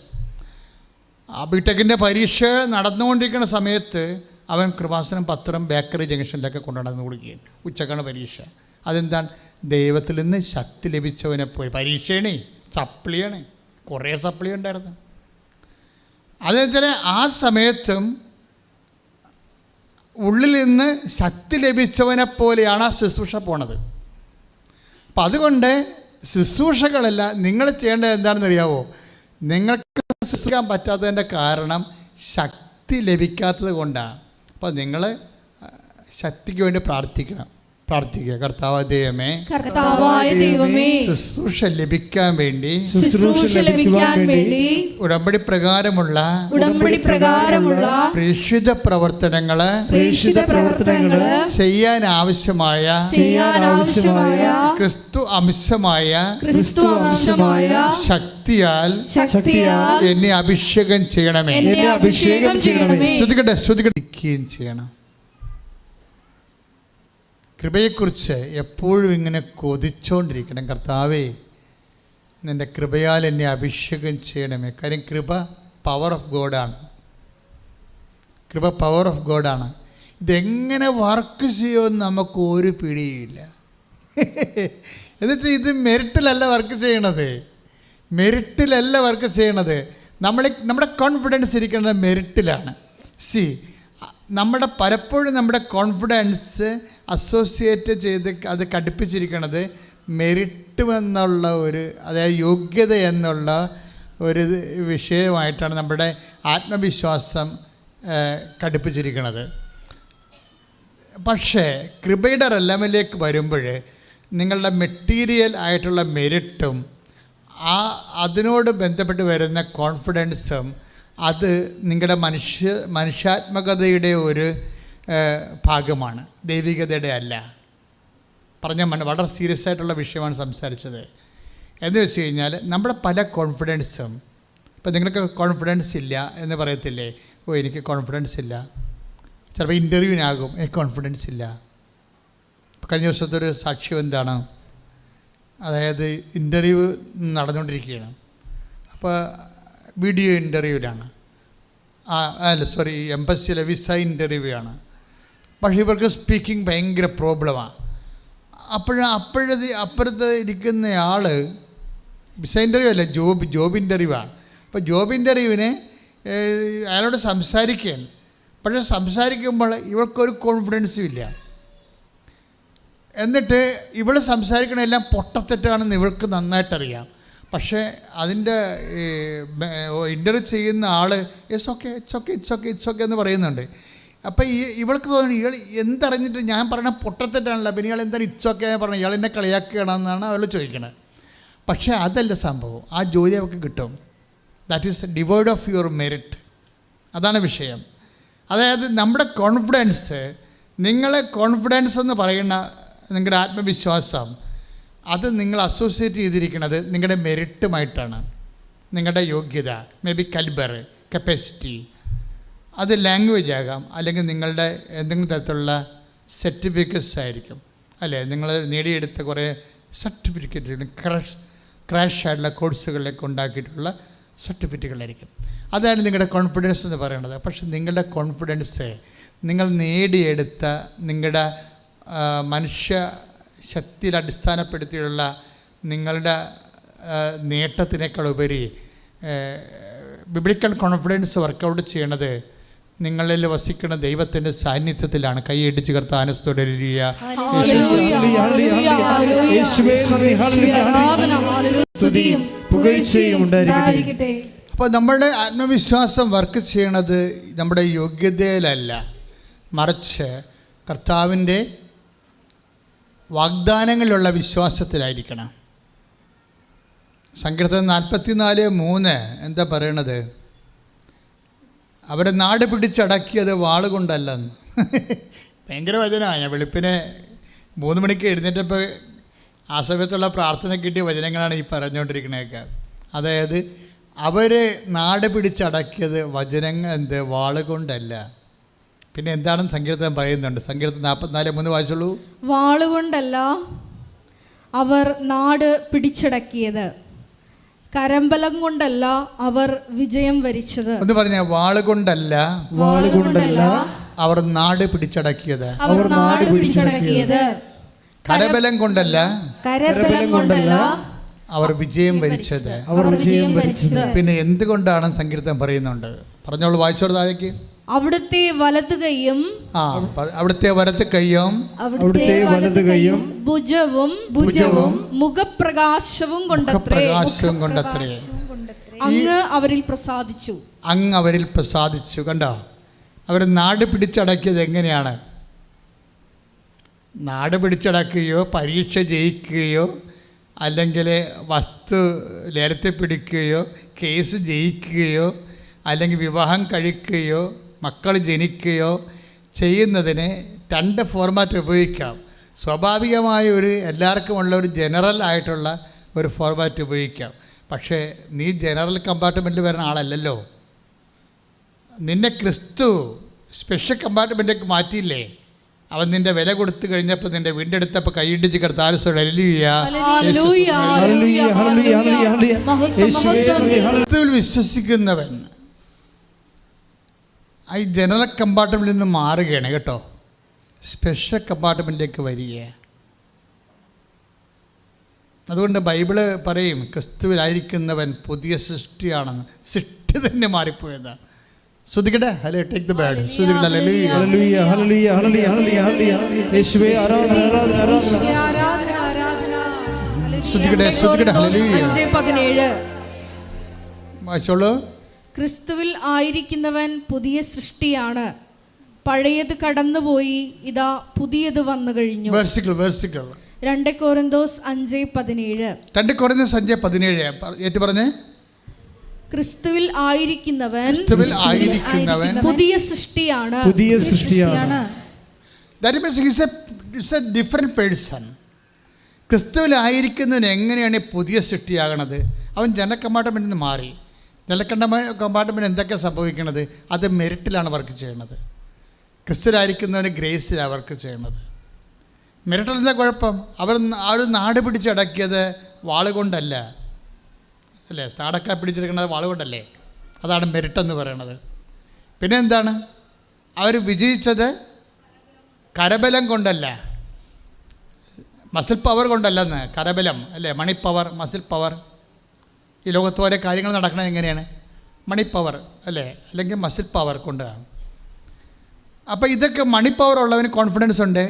ബിടെക്കിൻ്റെ പരീക്ഷ നടന്നുകൊണ്ടിരിക്കുന്ന സമയത്ത് അവൻ കൃപാസനം പത്രം ബേക്കറി ജംഗ്ഷനിലൊക്കെ കൊണ്ടുനടന്ന് കൊടുക്കുകയും ഉച്ചക്കാണ് പരീക്ഷ. അതെന്താണ്? ദൈവത്തിൽ നിന്ന് ശക്തി ലഭിച്ചവനെ പോയി. പരീക്ഷയാണ്, സപ്ലിയാണ്, കുറേ സപ്ലി ഉണ്ടായിരുന്നു. അതെന്നുവെച്ചാൽ ആ സമയത്തും ഉള്ളിൽ നിന്ന് ശക്തി ലഭിച്ചവനെ പോലെയാണ് ആ ശുശ്രൂഷ പോണത്. അപ്പം അതുകൊണ്ട് ശുശ്രൂഷകളല്ല, നിങ്ങൾ ചെയ്യേണ്ടത് എന്താണെന്ന് അറിയാവോ? നിങ്ങൾക്ക് ശുശ്രൂഷിക്കാൻ പറ്റാത്തതിൻ്റെ കാരണം ശക്തി ലഭിക്കാത്തത് കൊണ്ടാണ്. അപ്പോൾ നിങ്ങൾ ശക്തിക്ക് വേണ്ടി പ്രാർത്ഥിക്കുക. കർത്താവായ ദൈവമേ, ശുശ്രൂഷ ലഭിക്കാൻ വേണ്ടി ഉടമ്പടി പ്രകാരമുള്ള പ്രേക്ഷിത പ്രവർത്തനങ്ങള് ചെയ്യാൻ ആവശ്യമായ ക്രിസ്തു അംശമായ ശക്തിയാൽ എന്നെ അഭിഷേകം ചെയ്യണമേ. ശ്രുതികടക്കുകയും ചെയ്യണം. കൃപയെക്കുറിച്ച് എപ്പോഴും ഇങ്ങനെ കൊതിച്ചുകൊണ്ടിരിക്കണം. കർത്താവേ, നിൻ്റെ കൃപയാൽ എന്നെ അഭിഷേകം ചെയ്യണമേ. കാര്യം കൃപ പവർ ഓഫ് ഗോഡാണ്. ഇതെങ്ങനെ വർക്ക് ചെയ്യുമെന്ന് നമുക്ക് ഒരു പിടിയില്ല. എന്നിട്ട് ഇത് മെറിറ്റിലല്ല വർക്ക് ചെയ്യണത്. നമ്മുടെ കോൺഫിഡൻസ് ഇരിക്കുന്നത് മെറിറ്റിലാണ്. പലപ്പോഴും നമ്മുടെ കോൺഫിഡൻസ് അസോസിയേറ്റ് ചെയ്ത് അത് ഘടിപ്പിച്ചിരിക്കുന്നത് മെറിറ്റ് എന്നുള്ള അതായത് യോഗ്യത എന്നുള്ള ഒരു വിഷയമായിട്ടാണ് നമ്മുടെ ആത്മവിശ്വാസം ഘടിപ്പിച്ചിരിക്കുന്നത്. പക്ഷേ കൃപയുടെ റെലമിലേക്ക് വരുമ്പോൾ നിങ്ങളുടെ മെറ്റീരിയൽ ആയിട്ടുള്ള മെറിറ്റും അതിനോട് ബന്ധപ്പെട്ട് വരുന്ന കോൺഫിഡൻസും അത് നിങ്ങളുടെ മനുഷ്യാത്മകതയുടെ ഒരു ഭാഗമാണ്, ദൈവികതയുടെ അല്ല. വളരെ സീരിയസ് ആയിട്ടുള്ള വിഷയമാണ് സംസാരിച്ചത്. എന്ന് വെച്ച് കഴിഞ്ഞാൽ നമ്മുടെ പല കോൺഫിഡൻസും, ഇപ്പം നിങ്ങൾക്ക് കോൺഫിഡൻസ് ഇല്ല എന്ന് പറയത്തില്ലേ? എനിക്ക് കോൺഫിഡൻസ് ഇല്ല. ചിലപ്പോൾ ഇൻ്റർവ്യൂവിനാകും എനിക്ക് കോൺഫിഡൻസ് ഇല്ല. കഴിഞ്ഞ ദിവസത്തെ ഒരു സാക്ഷ്യം എന്താണ്? അതായത് ഇൻ്റർവ്യൂ നടന്നുകൊണ്ടിരിക്കുകയാണ്. അപ്പോൾ വീഡിയോ ഇൻ്റർവ്യൂവിലാണ്. എംബസിയിലെ വിസ ഇൻ്റർവ്യൂ ആണ്. പക്ഷേ ഇവർക്ക് സ്പീക്കിംഗ് ഭയങ്കര പ്രോബ്ലമാണ്. അപ്പുറത്ത് ഇരിക്കുന്ന ആൾ വിസ ഇൻ്റർവ്യൂ അല്ല, ജോബ് ഇൻ്റർവ്യൂ ആണ്. അപ്പോൾ ജോബ് ഇൻ്റർവ്യൂവിന് അയാളോട് സംസാരിക്കുകയാണ്. പക്ഷേ സംസാരിക്കുമ്പോൾ ഇവൾക്കൊരു കോൺഫിഡൻസും ഇല്ല. എന്നിട്ട് ഇവൾ സംസാരിക്കണമെല്ലാം പൊട്ടത്തെറ്റാണെന്ന് ഇവൾക്ക് നന്നായിട്ടറിയാം. പക്ഷേ അതിൻ്റെ ഇൻ്റർവ്യൂ ചെയ്യുന്ന ആൾ ഇറ്റ്സ് ഓക്കെ എന്ന് പറയുന്നുണ്ട്. അപ്പോൾ ഇവൾക്ക് തോന്നുന്നു ഇയാൾ എന്തറിഞ്ഞിട്ട് ഞാൻ പറയണ പൊട്ടത്തെറ്റാണല്ലോ, പിന്നെ ഇയാൾ എന്താണ് ഇറ്റ്സ് ഓക്കെ പറഞ്ഞത്, ഇയാൾ എന്നെ കളിയാക്കുകയാണെന്നാണ് അവൾ ചോദിക്കുന്നത്. പക്ഷേ അതല്ല സംഭവം. ആ ജോലി അവൾക്ക് കിട്ടും. That is devoid of your merit. അതാണ് വിഷയം. അതായത് നമ്മുടെ കോൺഫിഡൻസ്, നിങ്ങളെ കോൺഫിഡൻസ് എന്ന് പറയുന്ന നിങ്ങളുടെ ആത്മവിശ്വാസം, അത് നിങ്ങൾ അസോസിയേറ്റ് ചെയ്തിരിക്കുന്നത് നിങ്ങളുടെ മെറിറ്റുമായിട്ടാണ്. നിങ്ങളുടെ യോഗ്യത, മേ ബി കലിബർ, കപ്പാസിറ്റി, അത് ലാംഗ്വേജ് ആകാം, അല്ലെങ്കിൽ നിങ്ങളുടെ എന്തെങ്കിലും തരത്തിലുള്ള സർട്ടിഫിക്കറ്റ്സ് ആയിരിക്കും, അല്ലേ? നിങ്ങൾ നേടിയെടുത്ത കുറേ സർട്ടിഫിക്കറ്റുകൾ, ക്രാഷ് ആയിട്ടുള്ള കോഴ്സുകളിലേക്ക് ഉണ്ടാക്കിയിട്ടുള്ള സർട്ടിഫിക്കറ്റുകളായിരിക്കും. അതാണ് നിങ്ങളുടെ കോൺഫിഡൻസ് എന്ന് പറയുന്നത്. പക്ഷെ നിങ്ങളുടെ കോൺഫിഡൻസ് നിങ്ങൾ നേടിയെടുത്ത നിങ്ങളുടെ മനുഷ്യ ശക്തിയിൽ അടിസ്ഥാനപ്പെടുത്തിയുള്ള നിങ്ങളുടെ നേട്ടത്തിനേക്കാൾ ഉപരി ബിബ്ലിക്കൽ കോൺഫിഡൻസ് വർക്കൗട്ട് ചെയ്യണത് നിങ്ങളിൽ വസിക്കുന്ന ദൈവത്തിൻ്റെ സാന്നിധ്യത്തിലാണ്. കൈയടിച്ച് കർത്താനത്തോടെ അപ്പോൾ നമ്മളുടെ ആത്മവിശ്വാസം വർക്ക് ചെയ്യണത് നമ്മുടെ യോഗ്യതയിലല്ല, മറിച്ച് കർത്താവിൻ്റെ വാഗ്ദാനങ്ങളിലുള്ള വിശ്വാസത്തിലായിരിക്കണം. സങ്കീർത്തനം 44:3 എന്താ പറയണത്? അവരെ നാട് പിടിച്ചടക്കിയത് വാളുകൊണ്ടല്ലെന്ന്. ഭയങ്കര വചനമാണ്. ഞാൻ വെളുപ്പിനെ 3 മണിക്ക് എഴുന്നേറ്റപ്പോൾ ആ സമയത്തുള്ള പ്രാർത്ഥന കിട്ടിയ വചനങ്ങളാണ് ഈ പറഞ്ഞുകൊണ്ടിരിക്കണതൊക്കെ. അതായത് അവർ നാട് പിടിച്ചടക്കിയത് വാളുകൊണ്ടല്ല. പിന്നെ എന്താണെന്ന് സങ്കീർത്തനം പറയുന്നുണ്ട്. സങ്കീർത്തനം 44:3 വായിച്ചോളൂ. വാളുകൊണ്ടല്ല അവർ നാട് പിടിച്ചടക്കിയത്, കരമ്പലം കൊണ്ടല്ല അവർ വിജയം വരിച്ചത്. എന്ന് പറഞ്ഞ വാളുകൊണ്ടല്ല അവർ നാട് പിടിച്ചടക്കിയത്, കരബലം കൊണ്ടല്ല അവർ വിജയം വരിച്ചത്. പിന്നെ എന്തുകൊണ്ടാണ് സങ്കീർത്തനം പറയുന്നുണ്ട്? പറഞ്ഞോളൂ, വായിച്ചോളൂ താഴേക്ക്. അവിടുത്തെ വലത് കൈയും അവിടുത്തെ വലത് കൈയും ഭുജവും മുഖപ്രകാശവും കൊണ്ടത്രേ അങ്ങ് അവരിൽ പ്രസാദിച്ചു. കണ്ടോ? അവർ നാട് പിടിച്ചടക്കിയത് എങ്ങനെയാണ്? നാട് പിടിച്ചടക്കുകയോ പരീക്ഷ ജയിക്കുകയോ അല്ലെങ്കിൽ വസ്തു ലേലത്തിൽ പിടിക്കുകയോ കേസ് ജയിക്കുകയോ അല്ലെങ്കിൽ വിവാഹം കഴിക്കുകയോ മക്കൾ ജനിക്കുകയോ ചെയ്യുന്നതിന് 2 ഫോർമാറ്റ് ഉപയോഗിക്കാം. സ്വാഭാവികമായ എല്ലാവർക്കുമുള്ള ഒരു ജനറൽ ആയിട്ടുള്ള ഒരു ഫോർമാറ്റ് ഉപയോഗിക്കാം. പക്ഷേ നീ ജനറൽ കമ്പാർട്ട്മെൻറ്റിൽ വരുന്ന ആളല്ലല്ലോ. നിന്നെ ക്രിസ്തു സ്പെഷ്യൽ കമ്പാർട്ട്മെൻറ്റിലേക്ക് മാറ്റിയില്ലേ? അവൻ നിൻ്റെ വില കൊടുത്തു കഴിഞ്ഞപ്പോൾ നിൻ്റെ വീണ്ടെടുത്തപ്പോൾ കൈയിടിച്ച് ക്രിസ്തുവിൽ വിശ്വസിക്കുന്നവൻ ഈ ജനറൽ കമ്പാർട്ട്മെൻറ്റിൽ നിന്ന് മാറുകയാണ് കേട്ടോ, സ്പെഷ്യൽ കമ്പാർട്ട്മെൻറ്റിലേക്ക് വരിക. അതുകൊണ്ട് ബൈബിള് പറയും ക്രിസ്തുവിലായിരിക്കുന്നവൻ പുതിയ സൃഷ്ടിയാണെന്ന്. സൃഷ്ടി തന്നെ മാറിപ്പോയതാണ്. ശ്രദ്ധിക്കട്ടെ. Hello, take the bad. ശ്രദ്ധിക്കട്ടെ. ഹല്ലേലൂയ ഹല്ലേലൂയ ഹല്ലേലൂയ ഹല്ലേലൂയ ഹല്ലേലൂയ. യേശുവേ ആരാധന ആരാധന ആരാധന. ശ്രദ്ധിക്കട്ടെ ശ്രദ്ധിക്കട്ടെ. ഹല്ലേലൂയ. 5:17 വായിച്ചോളൂ. ക്രിസ്തുവിൽ ആയിരിക്കുന്നവൻ പുതിയ സൃഷ്ടിയാണ്, പഴയത് കടന്നുപോയി, ഇതാ പുതിയത് വന്നു കഴിഞ്ഞു. 2 കൊരിന്തോസ് 5:17 ഏറ്റു പറഞ്ഞേ. ക്രിസ്തുവിൽ ആയിരിക്കുന്നവൻ പുതിയ സൃഷ്ടിയാണ്. That means he is a different person. ക്രിസ്തുവിലായിരിക്കുന്നവൻ എങ്ങനെയാണ് പുതിയ സൃഷ്ടിയാകണത്? അവൻ ജനറൽ കമ്പാർട്ട്മെൻറ്റിൽ നിന്ന് മാറി. ജനറൽ കമ്പാർട്ട്മെൻറ്റ് എന്തൊക്കെ സംഭവിക്കണത്? അത് മെറിറ്റിലാണ് വർക്ക് ചെയ്യണത്. ക്രിസ്തുവിലായിരിക്കുന്നവന് ഗ്രേസിലാണ് വർക്ക് ചെയ്യണത്. മെറിറ്റിൽ എന്താ കുഴപ്പം? അവർ നാട് പിടിച്ചടക്കിയത് വാളുകൊണ്ടല്ല, അല്ലേ? നാടൊക്കെ പിടിച്ചെടുക്കുന്നത് വാളുകൊണ്ടല്ലേ? അതാണ് മെറിറ്റ് എന്ന് പറയണത്. പിന്നെ എന്താണ്? അവർ വിജയിച്ചത് കരബലം കൊണ്ടല്ല, മസിൽ പവർ കൊണ്ടല്ലെന്ന്. കരബലം അല്ലേ, മണി പവർ, മസിൽ പവർ. ഈ ലോകത്ത് ഓരോ കാര്യങ്ങൾ നടക്കുന്നത് എങ്ങനെയാണ്? മണി പവർ അല്ലേ, അല്ലെങ്കിൽ മസിൽ പവർ കൊണ്ടാണ്. അപ്പോൾ ഇതൊക്കെ മണി പവർ ഉള്ളവന് കോൺഫിഡൻസ് ഉണ്ട്,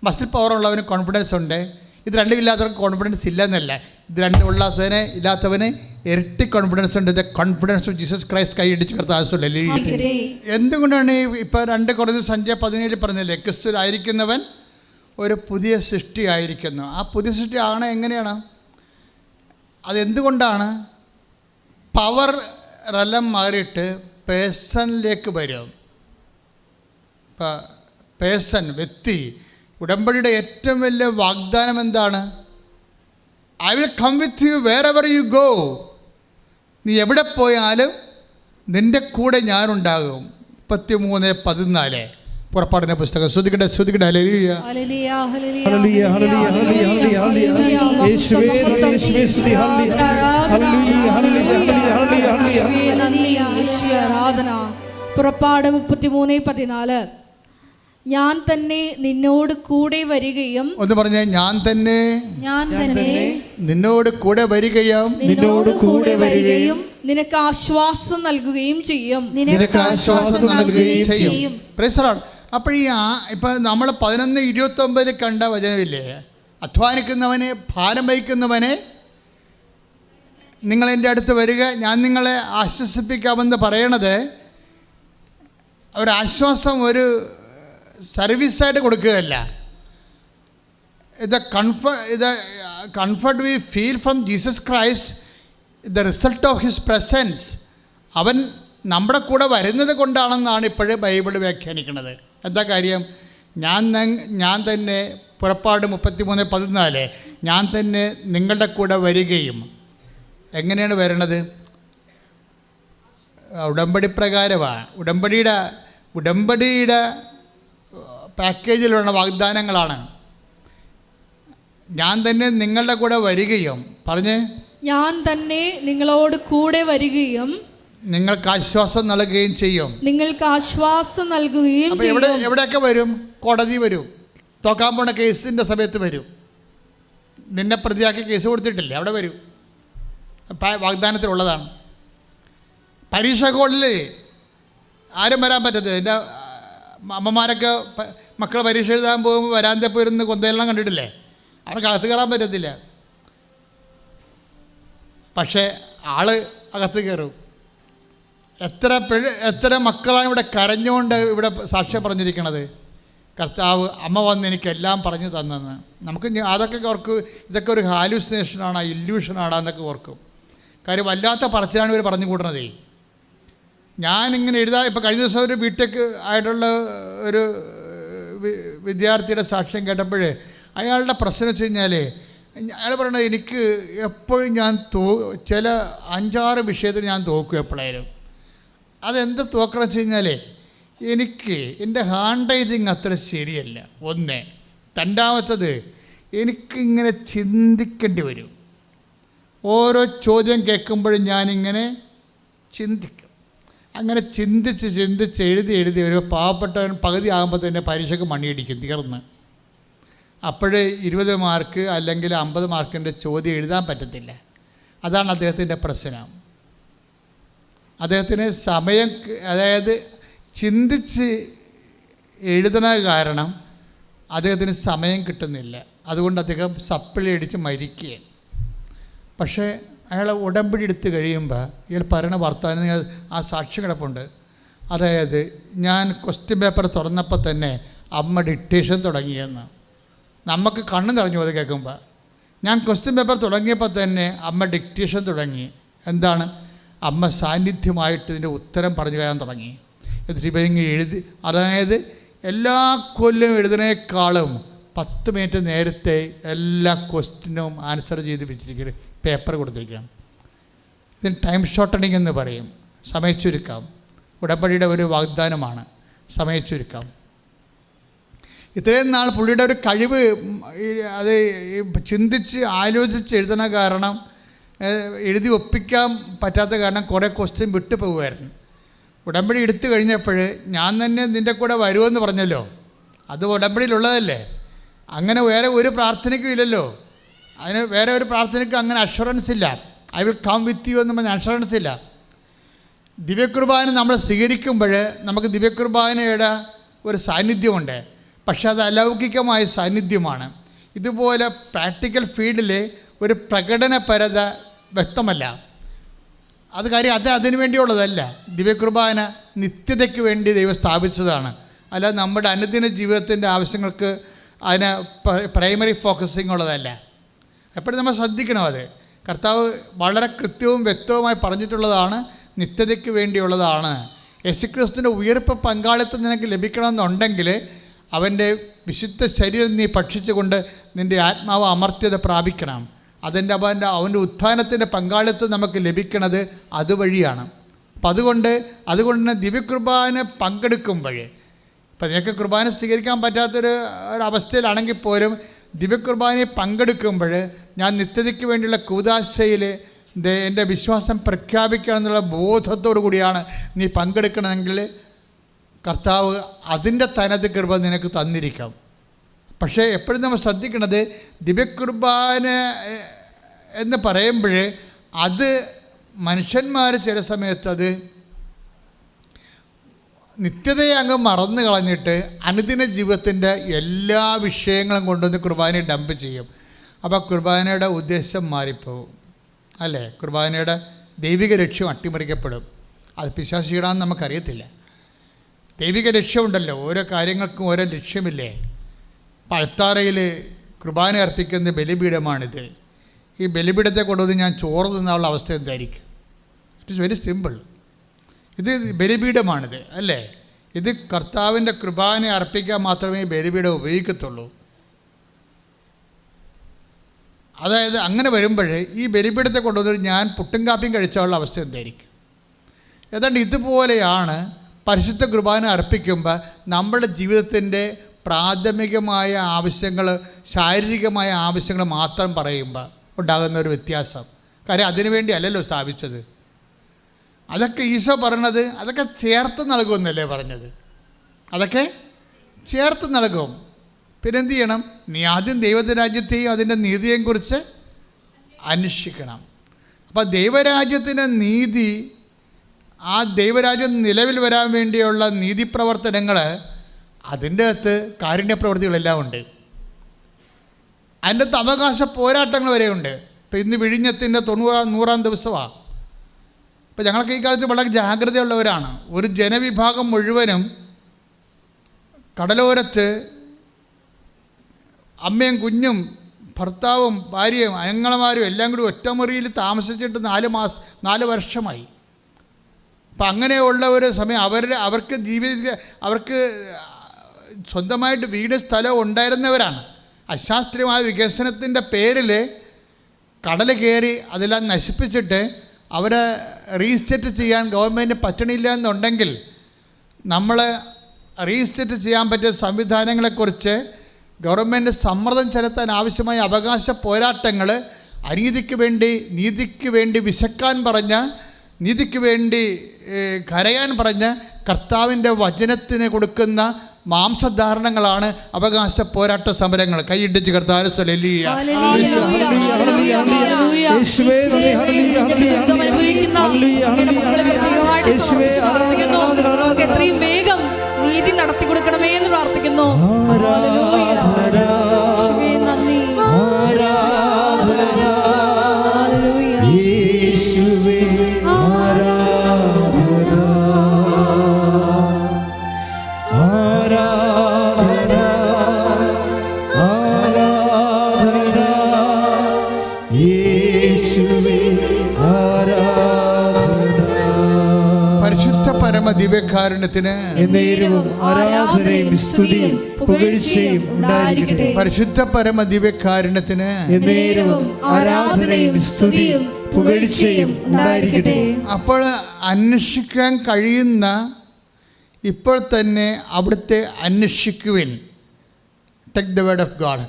മസിൽ പവർ ഉള്ളവന് കോൺഫിഡൻസ് ഉണ്ട്. ഇത് രണ്ടും ഇല്ലാത്തവർക്ക് കോൺഫിഡൻസ് ഇല്ലെന്നല്ല, ഇത് രണ്ടും ഇല്ലാത്തവന് ഇരട്ടി കോൺഫിഡൻസ് ഉണ്ട്. ഇത് കോൺഫിഡൻസ് ഓഫ് ജീസസ് ക്രൈസ്റ്റ് കൈയിടിച്ച് കർത്താവല്ലേ. എന്തുകൊണ്ടാണ് ഇപ്പോൾ 2 Corinthians 5:17 പറഞ്ഞില്ലേ, ക്രിസ്തുവിലായിരിക്കുന്നവൻ ഒരു പുതിയ സൃഷ്ടി ആയിരിക്കുന്നു. ആ പുതിയ സൃഷ്ടി ആകണ എങ്ങനെയാണ്? അതെന്തുകൊണ്ടാണ്? പവർ റലം മാറിയിട്ട് പേഴ്സണിലേക്ക് വരും. ഇപ്പോൾ പേഴ്സൺ, വ്യക്തി. ഉടമ്പടിയുടെ ഏറ്റവും വലിയ വാഗ്ദാനം എന്താണ്? I will come with you wherever you go. നീ എവിടെ പോയാലും നിൻ്റെ കൂടെ ഞാനുണ്ടാകും. 33:14 പുറപ്പാടിൻ്റെ പുസ്തകം. ശ്രുതികട ഹല്ലേലൂയ. ഹല്ലേലൂയ ഹല്ലേലൂയ ഹല്ലേലൂയ യേശുവേ യേശുവേ സ്തുതി. ഹല്ലേലൂയ ഹല്ലേലൂയ ഹല്ലേലൂയ യേശുവേ ആരാധന. പുറപ്പാട് 33:14. ഞാൻ തന്നെ നിന്നോട് കൂടെ വരികയും, ഒന്ന് പറഞ്ഞേ, ഞാൻ തന്നെ നിന്നോട് കൂടെ വരികയും നിനക്ക് ആശ്വാസം നൽകുകയും ചെയ്യും. Praise the Lord. അപ്പോൾ ഇപ്പം നമ്മൾ 11:29 കണ്ട വചനമില്ലേ, അധ്വാനിക്കുന്നവനെ, ഭാരം വഹിക്കുന്നവനെ നിങ്ങൾ എൻ്റെ അടുത്ത് വരിക, ഞാൻ നിങ്ങളെ ആശ്വസിപ്പിക്കാമെന്ന് പറയണത് ഒരാശ്വാസം ഒരു സർവീസായിട്ട് കൊടുക്കുകയല്ല. ഇത് comfort we feel from Jesus Christ, the result of his presence. അവൻ നമ്മുടെ കൂടെ വരുന്നത് കൊണ്ടാണെന്നാണ് ഇപ്പോഴേ ബൈബിൾ വ്യാഖ്യാനിക്കുന്നത്. എന്താ കാര്യം? ഞാൻ തന്നെ, പുറപ്പാട് 33:14, ഞാൻ തന്നെ നിങ്ങളുടെ കൂടെ വരികയും. എങ്ങനെയാണ് വരണത്? ഉടമ്പടി പ്രകാരമാണ്. ഉടമ്പടിയുടെ പാക്കേജിലുള്ള വാഗ്ദാനങ്ങളാണ്. ഞാൻ തന്നെ നിങ്ങളുടെ കൂടെ വരികയും, പറഞ്ഞേ, ഞാൻ തന്നെ നിങ്ങളോട് കൂടെ വരികയും നിങ്ങൾക്ക് ആശ്വാസം നൽകുകയും ചെയ്യും. എവിടെയൊക്കെ വരും? കോടതി വരും, തോക്കാൻ പോണ കേസിൻ്റെ സമയത്ത് വരും. നിന്നെ പ്രതിയാക്കി കേസ് കൊടുത്തിട്ടില്ലേ, അവിടെ വരും. വാഗ്ദാനത്തിലുള്ളതാണ്. പരീക്ഷ ഹോളിൽ ആരും വരാൻ പറ്റത്തില്ല. എൻ്റെ അമ്മമാരൊക്കെ മക്കൾ പരീക്ഷ എഴുതാൻ പോകുമ്പോൾ വരാൻ്റെ പോയിരുന്ന് കൊന്തയെല്ലാം കണ്ടിട്ടില്ലേ? അവർക്ക് അകത്ത് കയറാൻ പറ്റത്തില്ല. പക്ഷേ ആൾ അകത്ത് കയറും. എത്ര മക്കളാണ് ഇവിടെ കരഞ്ഞുകൊണ്ട് ഇവിടെ സാക്ഷ്യം പറഞ്ഞിരിക്കണത്, കർത്താവ് അമ്മ വന്ന് എനിക്കെല്ലാം പറഞ്ഞു തന്നെന്ന്. നമുക്ക് അതൊക്കെ ഓർക്കും, ഇതൊക്കെ ഒരു ഹാലൂസിനേഷനാണ്, ഇല്യൂഷനാണ് എന്നൊക്കെ ഓർക്കും. കാര്യം വല്ലാത്ത പറച്ചിലാണ് ഇവർ പറഞ്ഞു കൂട്ടണതേ. ഞാനിങ്ങനെ ഇപ്പോൾ കഴിഞ്ഞ ദിവസം ഒരു ബിടെക് ആയിട്ടുള്ള ഒരു വിദ്യാർത്ഥിയുടെ സാക്ഷ്യം കേട്ടപ്പോൾ അയാളുടെ പ്രശ്നം വെച്ച് കഴിഞ്ഞാൽ, അയാൾ പറയണത്, എനിക്ക് എപ്പോഴും ഞാൻ ചില 5-6 വിഷയത്തിൽ ഞാൻ തോക്കും എപ്പോഴായാലും. അതെന്ത് തോക്കണം വെച്ച് കഴിഞ്ഞാൽ, എനിക്ക് എൻ്റെ ഹാൻഡ് റൈറ്റിങ് അത്ര ശരിയല്ല. ഒന്ന്. രണ്ടാമത്തത്, എനിക്കിങ്ങനെ ചിന്തിക്കേണ്ടി വരും. ഓരോ ചോദ്യം കേൾക്കുമ്പോഴും ഞാനിങ്ങനെ ചിന്തിക്കും. അങ്ങനെ ചിന്തിച്ച് എഴുതി ഒരു പാവപ്പെട്ടവൻ പകുതി ആകുമ്പോൾ തന്നെ പരീക്ഷയ്ക്ക് മണിയടിക്കും, തീർന്ന്. അപ്പോഴേ 20 മാർക്ക് അല്ലെങ്കിൽ 50 മാർക്കിൻ്റെ ചോദ്യം എഴുതാൻ പറ്റത്തില്ല. അതാണ് അദ്ദേഹത്തിൻ്റെ പ്രശ്നം. അദ്ദേഹത്തിന് സമയം, അതായത് ചിന്തിച്ച് എഴുതണ കാരണം അദ്ദേഹത്തിന് സമയം കിട്ടുന്നില്ല. അതുകൊണ്ട് അദ്ദേഹം സപ്ലി അടിച്ച് മരിക്കുകയാണ്. പക്ഷേ അയാൾ ഉടമ്പടി എടുത്ത് കഴിയുമ്പോൾ ഇയാൾ പറയണ വർത്താനം ആ സാക്ഷ്യം കിടപ്പുണ്ട്. അതായത്, ഞാൻ ക്വസ്റ്റ്യൻ പേപ്പർ തുറന്നപ്പോൾ തന്നെ അമ്മ ഡിക്റ്റേഷൻ തുടങ്ങിയെന്ന്. നമുക്ക് കണ്ണ് നിറഞ്ഞു അത് കേൾക്കുമ്പോൾ. ഞാൻ ക്വസ്റ്റ്യൻ പേപ്പർ തുടങ്ങിയപ്പോൾ തന്നെ അമ്മ ഡിക്റ്റേഷൻ തുടങ്ങി. എന്താണ്? അമ്മ സാന്നിധ്യമായിട്ട് ഇതിൻ്റെ ഉത്തരം പറഞ്ഞു തരാൻ തുടങ്ങി. എന്നിട്ട് ഇവരിങ്ങനെ എഴുതി, അതായത് എല്ലാ കൊല്ലം എഴുതുന്നതിനേക്കാളും 10 മിനിറ്റ് നേരത്തെ എല്ലാ ക്വസ്റ്റ്യനും ആൻസർ ചെയ്ത് വെച്ചിരിക്കണം, പേപ്പർ കൊടുത്തിരിക്കണം. ഇതിന് ടൈം ഷോർട്ടണിങ് എന്ന് പറയും, സമയച്ചുരുക്കാം. ഉടമ്പടിയുടെ ഒരു വാഗ്ദാനമാണ് സമയച്ചുരുക്കാം. ഇത്രയും നാൾ പുള്ളിയുടെ ഒരു കഴിവ്, അത് ചിന്തിച്ച് ആലോചിച്ച് എഴുതണ കാരണം, എഴുതി ഒപ്പിക്കാൻ പറ്റാത്ത കാരണം കുറേ ക്വസ്റ്റ്യൻ വിട്ടു പോകുമായിരുന്നു. ഉടമ്പടി എടുത്തു കഴിഞ്ഞപ്പോൾ ഞാൻ തന്നെ നിൻ്റെ കൂടെ വരുമെന്ന് പറഞ്ഞല്ലോ, അത് ഉടമ്പടിയിലുള്ളതല്ലേ. അങ്ങനെ വേറെ ഒരു പ്രാർത്ഥനയ്ക്കും ഇല്ലല്ലോ. അതിന് വേറെ ഒരു പ്രാർത്ഥനയ്ക്കും അങ്ങനെ അഷുറൻസ് ഇല്ല. I will come with you എന്ന് പറഞ്ഞ അഷുറൻസ് ഇല്ല. ദിവ്യകുർബാന നമ്മൾ സ്വീകരിക്കുമ്പോൾ നമുക്ക് ദിവ്യകുർബാനയുടെ ഒരു സാന്നിധ്യമുണ്ട്, പക്ഷേ അത് അലൗകികമായ സാന്നിധ്യമാണ്. ഇതുപോലെ പ്രാക്ടിക്കൽ ഫീൽഡിൽ ഒരു പ്രകടനപരത വ്യക്തമല്ല. അത് കാര്യം അതിനു വേണ്ടിയുള്ളതല്ല. ദിവ്യകുർബാന നിത്യതയ്ക്ക് വേണ്ടി ദൈവം സ്ഥാപിച്ചതാണ്. അല്ല നമ്മുടെ അനുദിന ജീവിതത്തിൻ്റെ ആവശ്യങ്ങൾക്ക് അതിന് പ്രൈമറി ഫോക്കസിങ് ഉള്ളതല്ല. എപ്പോഴും നമ്മൾ ശ്രദ്ധിക്കണം. അത് കർത്താവ് വളരെ കൃത്യവും വ്യക്തവുമായി പറഞ്ഞിട്ടുള്ളതാണ്, നിത്യതയ്ക്ക് വേണ്ടിയുള്ളതാണ്. യേശുക്രിസ്തുവിൻ്റെ ഉയർപ്പ് പങ്കാളിത്തം നിനക്ക് ലഭിക്കണമെന്നുണ്ടെങ്കിൽ അവൻ്റെ വിശുദ്ധ ശരീരം നീ ഭക്ഷിച്ചുകൊണ്ട് നിൻ്റെ ആത്മാവ് അമർത്യത പ്രാപിക്കണം. അവൻ്റെ ഉത്ഥാനത്തിൻ്റെ പങ്കാളിത്തം നമുക്ക് ലഭിക്കണത് അതുവഴിയാണ്. അപ്പം അതുകൊണ്ട് തന്നെ ദിവ്യകുർബാന പങ്കെടുക്കുമ്പോൾ, ഇപ്പം നിനക്ക് കുർബാന സ്വീകരിക്കാൻ പറ്റാത്തൊരു അവസ്ഥയിലാണെങ്കിൽ പോലും ദിവ്യകുർബാനയെ പങ്കെടുക്കുമ്പോൾ ഞാൻ നിത്യതയ്ക്ക് വേണ്ടിയുള്ള കൂദാശയിൽ എൻ്റെ വിശ്വാസം പ്രഖ്യാപിക്കണം എന്നുള്ള ബോധത്തോടു കൂടിയാണ് നീ പങ്കെടുക്കണമെങ്കിൽ കർത്താവ് അതിൻ്റെ തനത് കൃപ നിനക്ക് തന്നിരിക്കാം. പക്ഷേ എപ്പോഴും നമ്മൾ ശ്രദ്ധിക്കുന്നത് ദിവ്യകുർബാന എന്ന് പറയുമ്പോൾ അത് മനുഷ്യന്മാർ ചില സമയത്ത് അത് നിത്യതയെ അങ്ങ് മറന്നു കളഞ്ഞിട്ട് അനുദിന ജീവിതത്തിൻ്റെ എല്ലാ വിഷയങ്ങളും കൊണ്ടുവന്ന് കുർബാനയെ ഡംപ് ചെയ്യും. അപ്പോൾ കുർബാനയുടെ ഉദ്ദേശം മാറിപ്പോകും, അല്ലേ? കുർബാനയുടെ ദൈവിക ലക്ഷ്യം അട്ടിമറിക്കപ്പെടും. അത് പിശാചികളാണെന്ന് നമുക്കറിയത്തില്ല. ദൈവിക ലക്ഷ്യമുണ്ടല്ലോ, ഓരോ കാര്യങ്ങൾക്കും ഓരോ ലക്ഷ്യമില്ലേ. പഴത്താറയിൽ കുർബാന അർപ്പിക്കുന്ന ബലിപീഠമാണിത്. ഈ ബലിപീഠത്തെ കൊണ്ടുവന്ന് ഞാൻ ചോറ് തിന്നാനുള്ള അവസ്ഥ എന്തായിരിക്കും? It is very simple. ഇത് ബലിപീഠമാണിത്, അല്ലേ? ഇത് കർത്താവിൻ്റെ കുർബാന അർപ്പിക്കാൻ മാത്രമേ ബലിപീഠം ഉപയോഗിക്കത്തുള്ളൂ. അതായത് അങ്ങനെ വരുമ്പോൾ ഈ ബലിപീഠത്തെ കൊണ്ടുവന്നിട്ട് ഞാൻ പുട്ടും കാപ്പിയും കഴിച്ചാലുള്ള അവസ്ഥ എന്തായിരിക്കും? ഏതാണ്ട് ഇതുപോലെയാണ് പരിശുദ്ധ കുർബാന അർപ്പിക്കുമ്പോൾ നമ്മുടെ ജീവിതത്തിൻ്റെ പ്രാഥമികമായ ആവശ്യങ്ങൾ, ശാരീരികമായ ആവശ്യങ്ങൾ മാത്രം പറയുമ്പോൾ ഉണ്ടാകുന്ന ഒരു വ്യത്യാസം. കാര്യം അതിനുവേണ്ടി അല്ലല്ലോ സ്ഥാപിച്ചത്. അതൊക്കെ ഈശോ പറഞ്ഞത് അതൊക്കെ ചേർത്ത് നൽകുമെന്നല്ലേ പറഞ്ഞത്? അതൊക്കെ ചേർത്ത് നൽകും. പിന്നെന്ത് ചെയ്യണം? നീ ആദ്യം ദൈവരാജ്യത്തെയും അതിൻ്റെ നീതിയെയും കുറിച്ച് അന്വേഷിക്കണം. അപ്പോൾ ദൈവരാജ്യത്തിൻ്റെ നീതി, ആ ദൈവരാജ്യം നിലവിൽ വരാൻ വേണ്ടിയുള്ള നീതിപ്രവർത്തനങ്ങൾ, അതിൻ്റെ അകത്ത് കാരുണ്യപ്രവൃത്തികളെല്ലാം ഉണ്ട്. അതിൻ്റെ അകത്ത് അവകാശ പോരാട്ടങ്ങൾ വരെയുണ്ട്. ഇപ്പോൾ ഇന്ന് വിഴിഞ്ഞത്തിൻ്റെ 100-ാം ദിവസമാണ്. ഇപ്പോൾ ഞങ്ങൾക്ക് ഈ കാലത്ത് വളരെ ജാഗ്രതയുള്ളവരാണ്. ഒരു ജനവിഭാഗം മുഴുവനും കടലോരത്ത് അമ്മയും കുഞ്ഞും ഭർത്താവും ഭാര്യയും അയങ്ങളമാരും എല്ലാം കൂടി ഒറ്റ മുറിയിൽ താമസിച്ചിട്ട് 4 വർഷമായി. അപ്പം അങ്ങനെയുള്ള ഒരു സമയം അവർക്ക് സ്വന്തമായിട്ട് വീട് സ്ഥലവും ഉണ്ടായിരുന്നവരാണ്. അശാസ്ത്രീയമായ വികസനത്തിൻ്റെ പേരിൽ കടൽ കയറി അതെല്ലാം നശിപ്പിച്ചിട്ട് അവരെ റീസ്റ്റേറ്റ് ചെയ്യാൻ ഗവൺമെൻറ് പറ്റണില്ല എന്നുണ്ടെങ്കിൽ നമ്മൾ റീസ്റ്റേറ്റ് ചെയ്യാൻ പറ്റിയ സംവിധാനങ്ങളെക്കുറിച്ച് ഗവൺമെൻറ് സമ്മർദ്ദം ചെലുത്താൻ ആവശ്യമായ അവകാശ പോരാട്ടങ്ങൾ, അനീതിക്ക് വേണ്ടി നീതിക്ക് വേണ്ടി വിശക്കാൻ പറഞ്ഞ, നീതിക്ക് വേണ്ടി കരയാൻ പറഞ്ഞ കർത്താവിൻ്റെ വചനത്തിന് കൊടുക്കുന്ന മാംസധാരണങ്ങളാണ് അവകാശ പോരാട്ട സമരങ്ങൾ. കൈയിടിച്ച് കർത്താവ് എത്രയും വേഗം നീതി നടത്തി കൊടുക്കണമേ എന്ന് പ്രാർത്ഥിക്കുന്നു. നന്ദി. ദിവ്യകാരുണ്യത്തിന് ആരാധനയും സ്തുതിയും പുകഴ്ചയും ഉണ്ടായിരിക്കട്ടെ. പരിശുദ്ധ പരമ ദിവ്യകാരുണ്യത്തിന് ആരാധനയും സ്തുതിയും പുകഴ്ചയും ഉണ്ടായിരിക്കട്ടെ. അപ്പോൾ അന്വേഷിക്കാൻ കഴിയുന്ന ഇപ്പോൾ തന്നെ അവിടുത്തെ അന്വേഷിക്കുവിൻ. Take the word of God.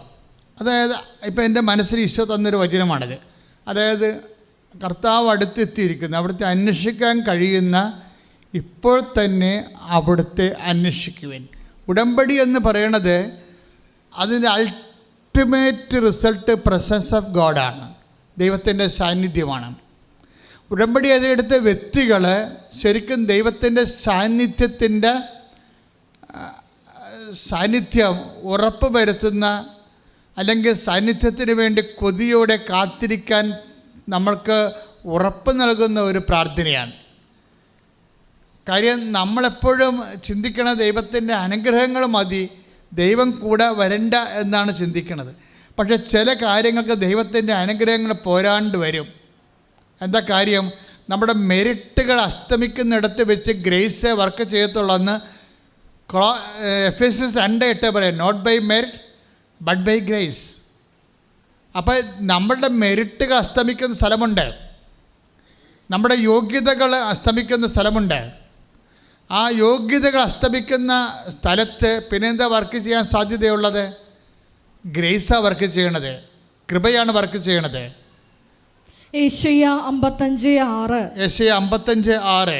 അതായത് ഇപ്പം എൻ്റെ മനസ്സിൽ ഈശോ തന്നൊരു വചനമാണിത്. അതായത് കർത്താവ് അടുത്തെത്തിയിരിക്കുന്ന, അവിടുത്തെ അന്വേഷിക്കാൻ കഴിയുന്ന ഇപ്പോൾ തന്നെ അവിടുത്തെ അന്വേഷിക്കുവിൻ. ഉടമ്പടി എന്ന് പറയണത് അതിൻ്റെ അൾട്ടിമേറ്റ് റിസൾട്ട് പ്രസൻസ് ഓഫ് ഗോഡാണ്, ദൈവത്തിൻ്റെ സാന്നിധ്യമാണ്. ഉടമ്പടി അതെടുത്ത വ്യക്തികൾ ശരിക്കും ദൈവത്തിൻ്റെ സാന്നിധ്യം ഉറപ്പ് വരുത്തുന്ന, അല്ലെങ്കിൽ സാന്നിധ്യത്തിന് വേണ്ടി കൊതിയോടെ കാത്തിരിക്കാൻ നമ്മൾക്ക് ഉറപ്പ് നൽകുന്ന ഒരു പ്രാർത്ഥനയാണ്. കാര്യം നമ്മളെപ്പോഴും ചിന്തിക്കണ ദൈവത്തിൻ്റെ അനുഗ്രഹങ്ങൾ മതി, ദൈവം കൂടെ വരണ്ട എന്നാണ് ചിന്തിക്കുന്നത്. പക്ഷെ ചില കാര്യങ്ങൾക്ക് ദൈവത്തിൻ്റെ അനുഗ്രഹങ്ങൾ പോരാണ്ട് വരും. എന്താ കാര്യം? നമ്മുടെ മെരിറ്റുകൾ അസ്തമിക്കുന്നിടത്ത് വെച്ച് ഗ്രേസ് വർക്ക് ചെയ്യത്തുള്ളൂ. എഫേസ്യൻസ് 2:8 പറയാം, not by merit but by grace. അപ്പോൾ നമ്മളുടെ മെരിറ്റുകൾ അസ്തമിക്കുന്ന സ്ഥലമുണ്ട്, നമ്മുടെ യോഗ്യതകൾ അസ്തമിക്കുന്ന സ്ഥലമുണ്ട്. ആ യോഗ്യതകൾ അസ്തമിക്കുന്ന സ്ഥലത്ത് പിന്നെന്താ വർക്ക് ചെയ്യാൻ സാധ്യതയുള്ളത്? ഗ്രേസാണ് വർക്ക് ചെയ്യണത്, കൃപയാണ് വർക്ക് ചെയ്യണത്. യെശയ്യാ 55:6. യെശയ്യാ 55:6.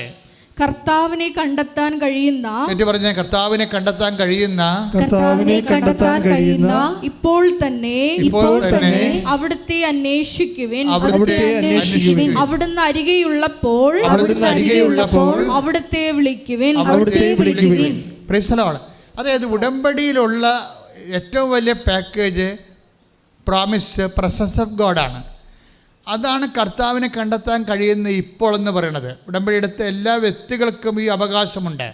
കർത്താവിനെ കണ്ടെത്താൻ കഴിയുന്ന, പറഞ്ഞ കർത്താവിനെ കണ്ടെത്താൻ കഴിയുന്ന, കർത്താവിനെ കണ്ടെത്താൻ കഴിയുന്ന ഇപ്പോൾ തന്നെ അവിടുത്തെ അന്വേഷിക്കുവിൻ. അവിടുന്ന് അരികെയുള്ളപ്പോൾ അവിടുത്തെ വിളിക്കുവിൻ. Praise the Lord. അതായത് ഉടമ്പടിയിലുള്ള ഏറ്റവും വലിയ പാക്കേജ് പ്രോമിസ് പ്രസൻസ് ഓഫ് ഗോഡാണ്. അതാണ് കർത്താവിനെ കണ്ടെത്താൻ കഴിയുന്ന ഇപ്പോൾ എന്ന് പറയുന്നത്. ഉടമ്പടി എടുത്ത എല്ലാ വ്യക്തികൾക്കും ഈ അവകാശമുണ്ട്.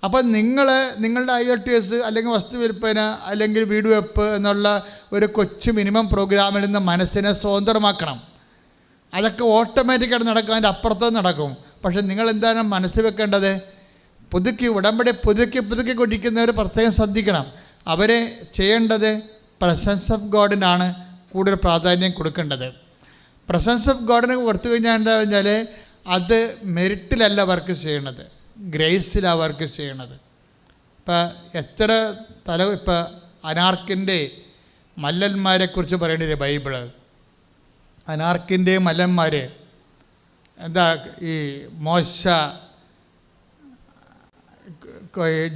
അപ്പം നിങ്ങളുടെ IELTS അല്ലെങ്കിൽ വസ്തുവിൽപ്പന അല്ലെങ്കിൽ വീട് വെപ്പ് എന്നുള്ള ഒരു കൊച്ചു മിനിമം പ്രോഗ്രാമിൽ നിന്ന് മനസ്സിനെ സ്വതന്ത്രമാക്കണം. അതൊക്കെ ഓട്ടോമാറ്റിക്കായിട്ട് നടക്കും, അതിൻ്റെ അപ്പുറത്തും നടക്കും. പക്ഷെ നിങ്ങൾ എന്താണ് മനസ്സിൽ വെക്കേണ്ടത്? ഉടമ്പടി പുതുക്കി കൊണ്ടിരിക്കുന്നവർ പ്രത്യേകം ശ്രദ്ധിക്കണം. അവരെ ചെയ്യേണ്ടത് പ്രസൻസ് ഓഫ് ഗോഡിനാണ് കൂടുതൽ പ്രാധാന്യം കൊടുക്കേണ്ടത്. പ്രസൻസ് ഓഫ് ഗോഡിനെ കൊടുത്തു കഴിഞ്ഞാൽ എന്താ പറഞ്ഞാൽ അത് മെറിറ്റിലല്ല വർക്ക് ചെയ്യണത്, ഗ്രേസിലാണ് വർക്ക് ചെയ്യണത്. ഇപ്പം അനാർക്കിൻ്റെ മല്ലന്മാരെക്കുറിച്ച് പറയണില്ലേ ബൈബിള്? അനാർക്കിൻ്റെ മല്ലന്മാർ എന്താ, ഈ മോശ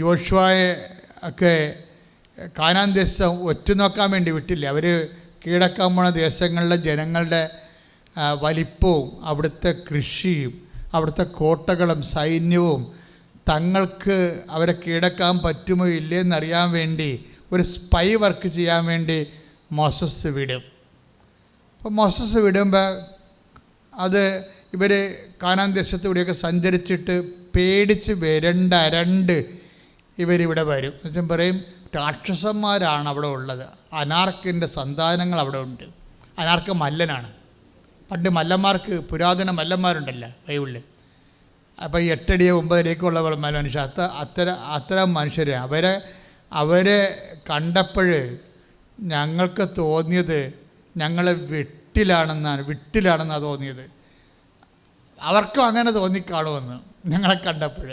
ജോഷുവയെ ഒക്കെ കാനാൻ ദേശം ഒറ്റുനോക്കാൻ വേണ്ടി വിട്ടില്ല. അവർ കീഴടക്കാൻ പോണ ദേശങ്ങളിലെ ജനങ്ങളുടെ വലിപ്പവും അവിടുത്തെ കൃഷിയും അവിടുത്തെ കോട്ടകളും സൈന്യവും തങ്ങൾക്ക് അവരെ കീഴടക്കാൻ പറ്റുമോ ഇല്ലയെന്നറിയാൻ വേണ്ടി ഒരു സ്പൈ വർക്ക് ചെയ്യാൻ വേണ്ടി മോസസ് വിടും. അപ്പോൾ മോസസ് വിടുമ്പോൾ അത് ഇവർ കാനാൻ ദേശത്തൂടെയൊക്കെ സഞ്ചരിച്ചിട്ട് പേടിച്ച് അരണ്ട് ഇവരിവിടെ വരും. എന്നുവെച്ചാൽ പറയും രാക്ഷസന്മാരാണ് അവിടെ ഉള്ളത്, അനാർക്കിൻ്റെ സന്താനങ്ങൾ അവിടെ ഉണ്ട്. അനാർക്ക് മല്ലനാണ്. പണ്ട് മല്ലന്മാർക്ക് പുരാതന മല്ലന്മാരുണ്ടല്ലോ ബൈബിളിൽ. അപ്പോൾ 8 അടി 9 അടിയൊക്കെയുള്ള മനുഷ്യർ, അത്തരം മനുഷ്യരെ അവരെ കണ്ടപ്പോൾ ഞങ്ങൾക്ക് തോന്നിയത് ഞങ്ങളെ വിട്ടിലാണെന്നാണ് തോന്നിയത്. അവർക്കും അങ്ങനെ തോന്നിക്കാണുമെന്ന് ഞങ്ങളെ കണ്ടപ്പോൾ.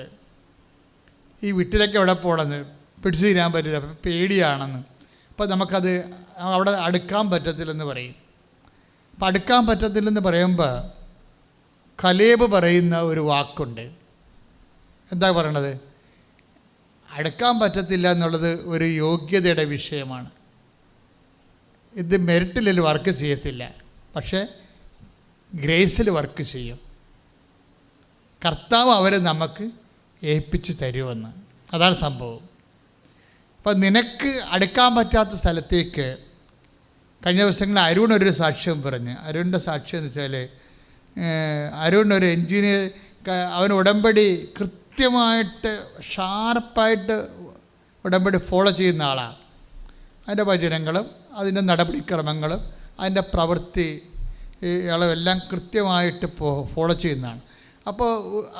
ഈ വിട്ടിലൊക്കെ എവിടെ പോകണമെന്ന് പിടിച്ചു തീരാൻ പറ്റില്ല, പേടിയാണെന്ന്. അപ്പോൾ നമുക്കത് അവിടെ അടുക്കാൻ പറ്റത്തില്ലെന്ന് പറയും. അപ്പം അടുക്കാൻ പറ്റത്തില്ലെന്ന് പറയുമ്പോൾ കലേബ് പറയുന്ന ഒരു വാക്കുണ്ട്. എന്താ പറയണത്? അടുക്കാൻ പറ്റത്തില്ല എന്നുള്ളത് ഒരു യോഗ്യതയുടെ വിഷയമാണ്. ഇത് മെറിറ്റിൽ വർക്ക് ചെയ്യത്തില്ല, പക്ഷേ ഗ്രേസിൽ വർക്ക് ചെയ്യും. കർത്താവ് അവരെ നമുക്ക് ഏൽപ്പിച്ച് തരുമെന്ന്, അതാണ് സംഭവം. അപ്പം നിനക്ക് അടുക്കാൻ പറ്റാത്ത സ്ഥലത്തേക്ക് കഴിഞ്ഞ ദിവസങ്ങളിൽ അരുൺ ഒരു സാക്ഷ്യം പറഞ്ഞ്. അരുണിൻ്റെ സാക്ഷ്യം എന്ന് വെച്ചാൽ അരുൺ ഒരു എൻജിനീയർ, അവൻ ഉടമ്പടി കൃത്യമായിട്ട് ഷാർപ്പായിട്ട് ഉടമ്പടി ഫോളോ ചെയ്യുന്ന ആളാണ്. അതിൻ്റെ വചനങ്ങളും അതിൻ്റെ നടപടിക്രമങ്ങളും അതിൻ്റെ പ്രവൃത്തി എല്ലാം കൃത്യമായിട്ട് ഫോളോ ചെയ്യുന്നതാണ്. അപ്പോൾ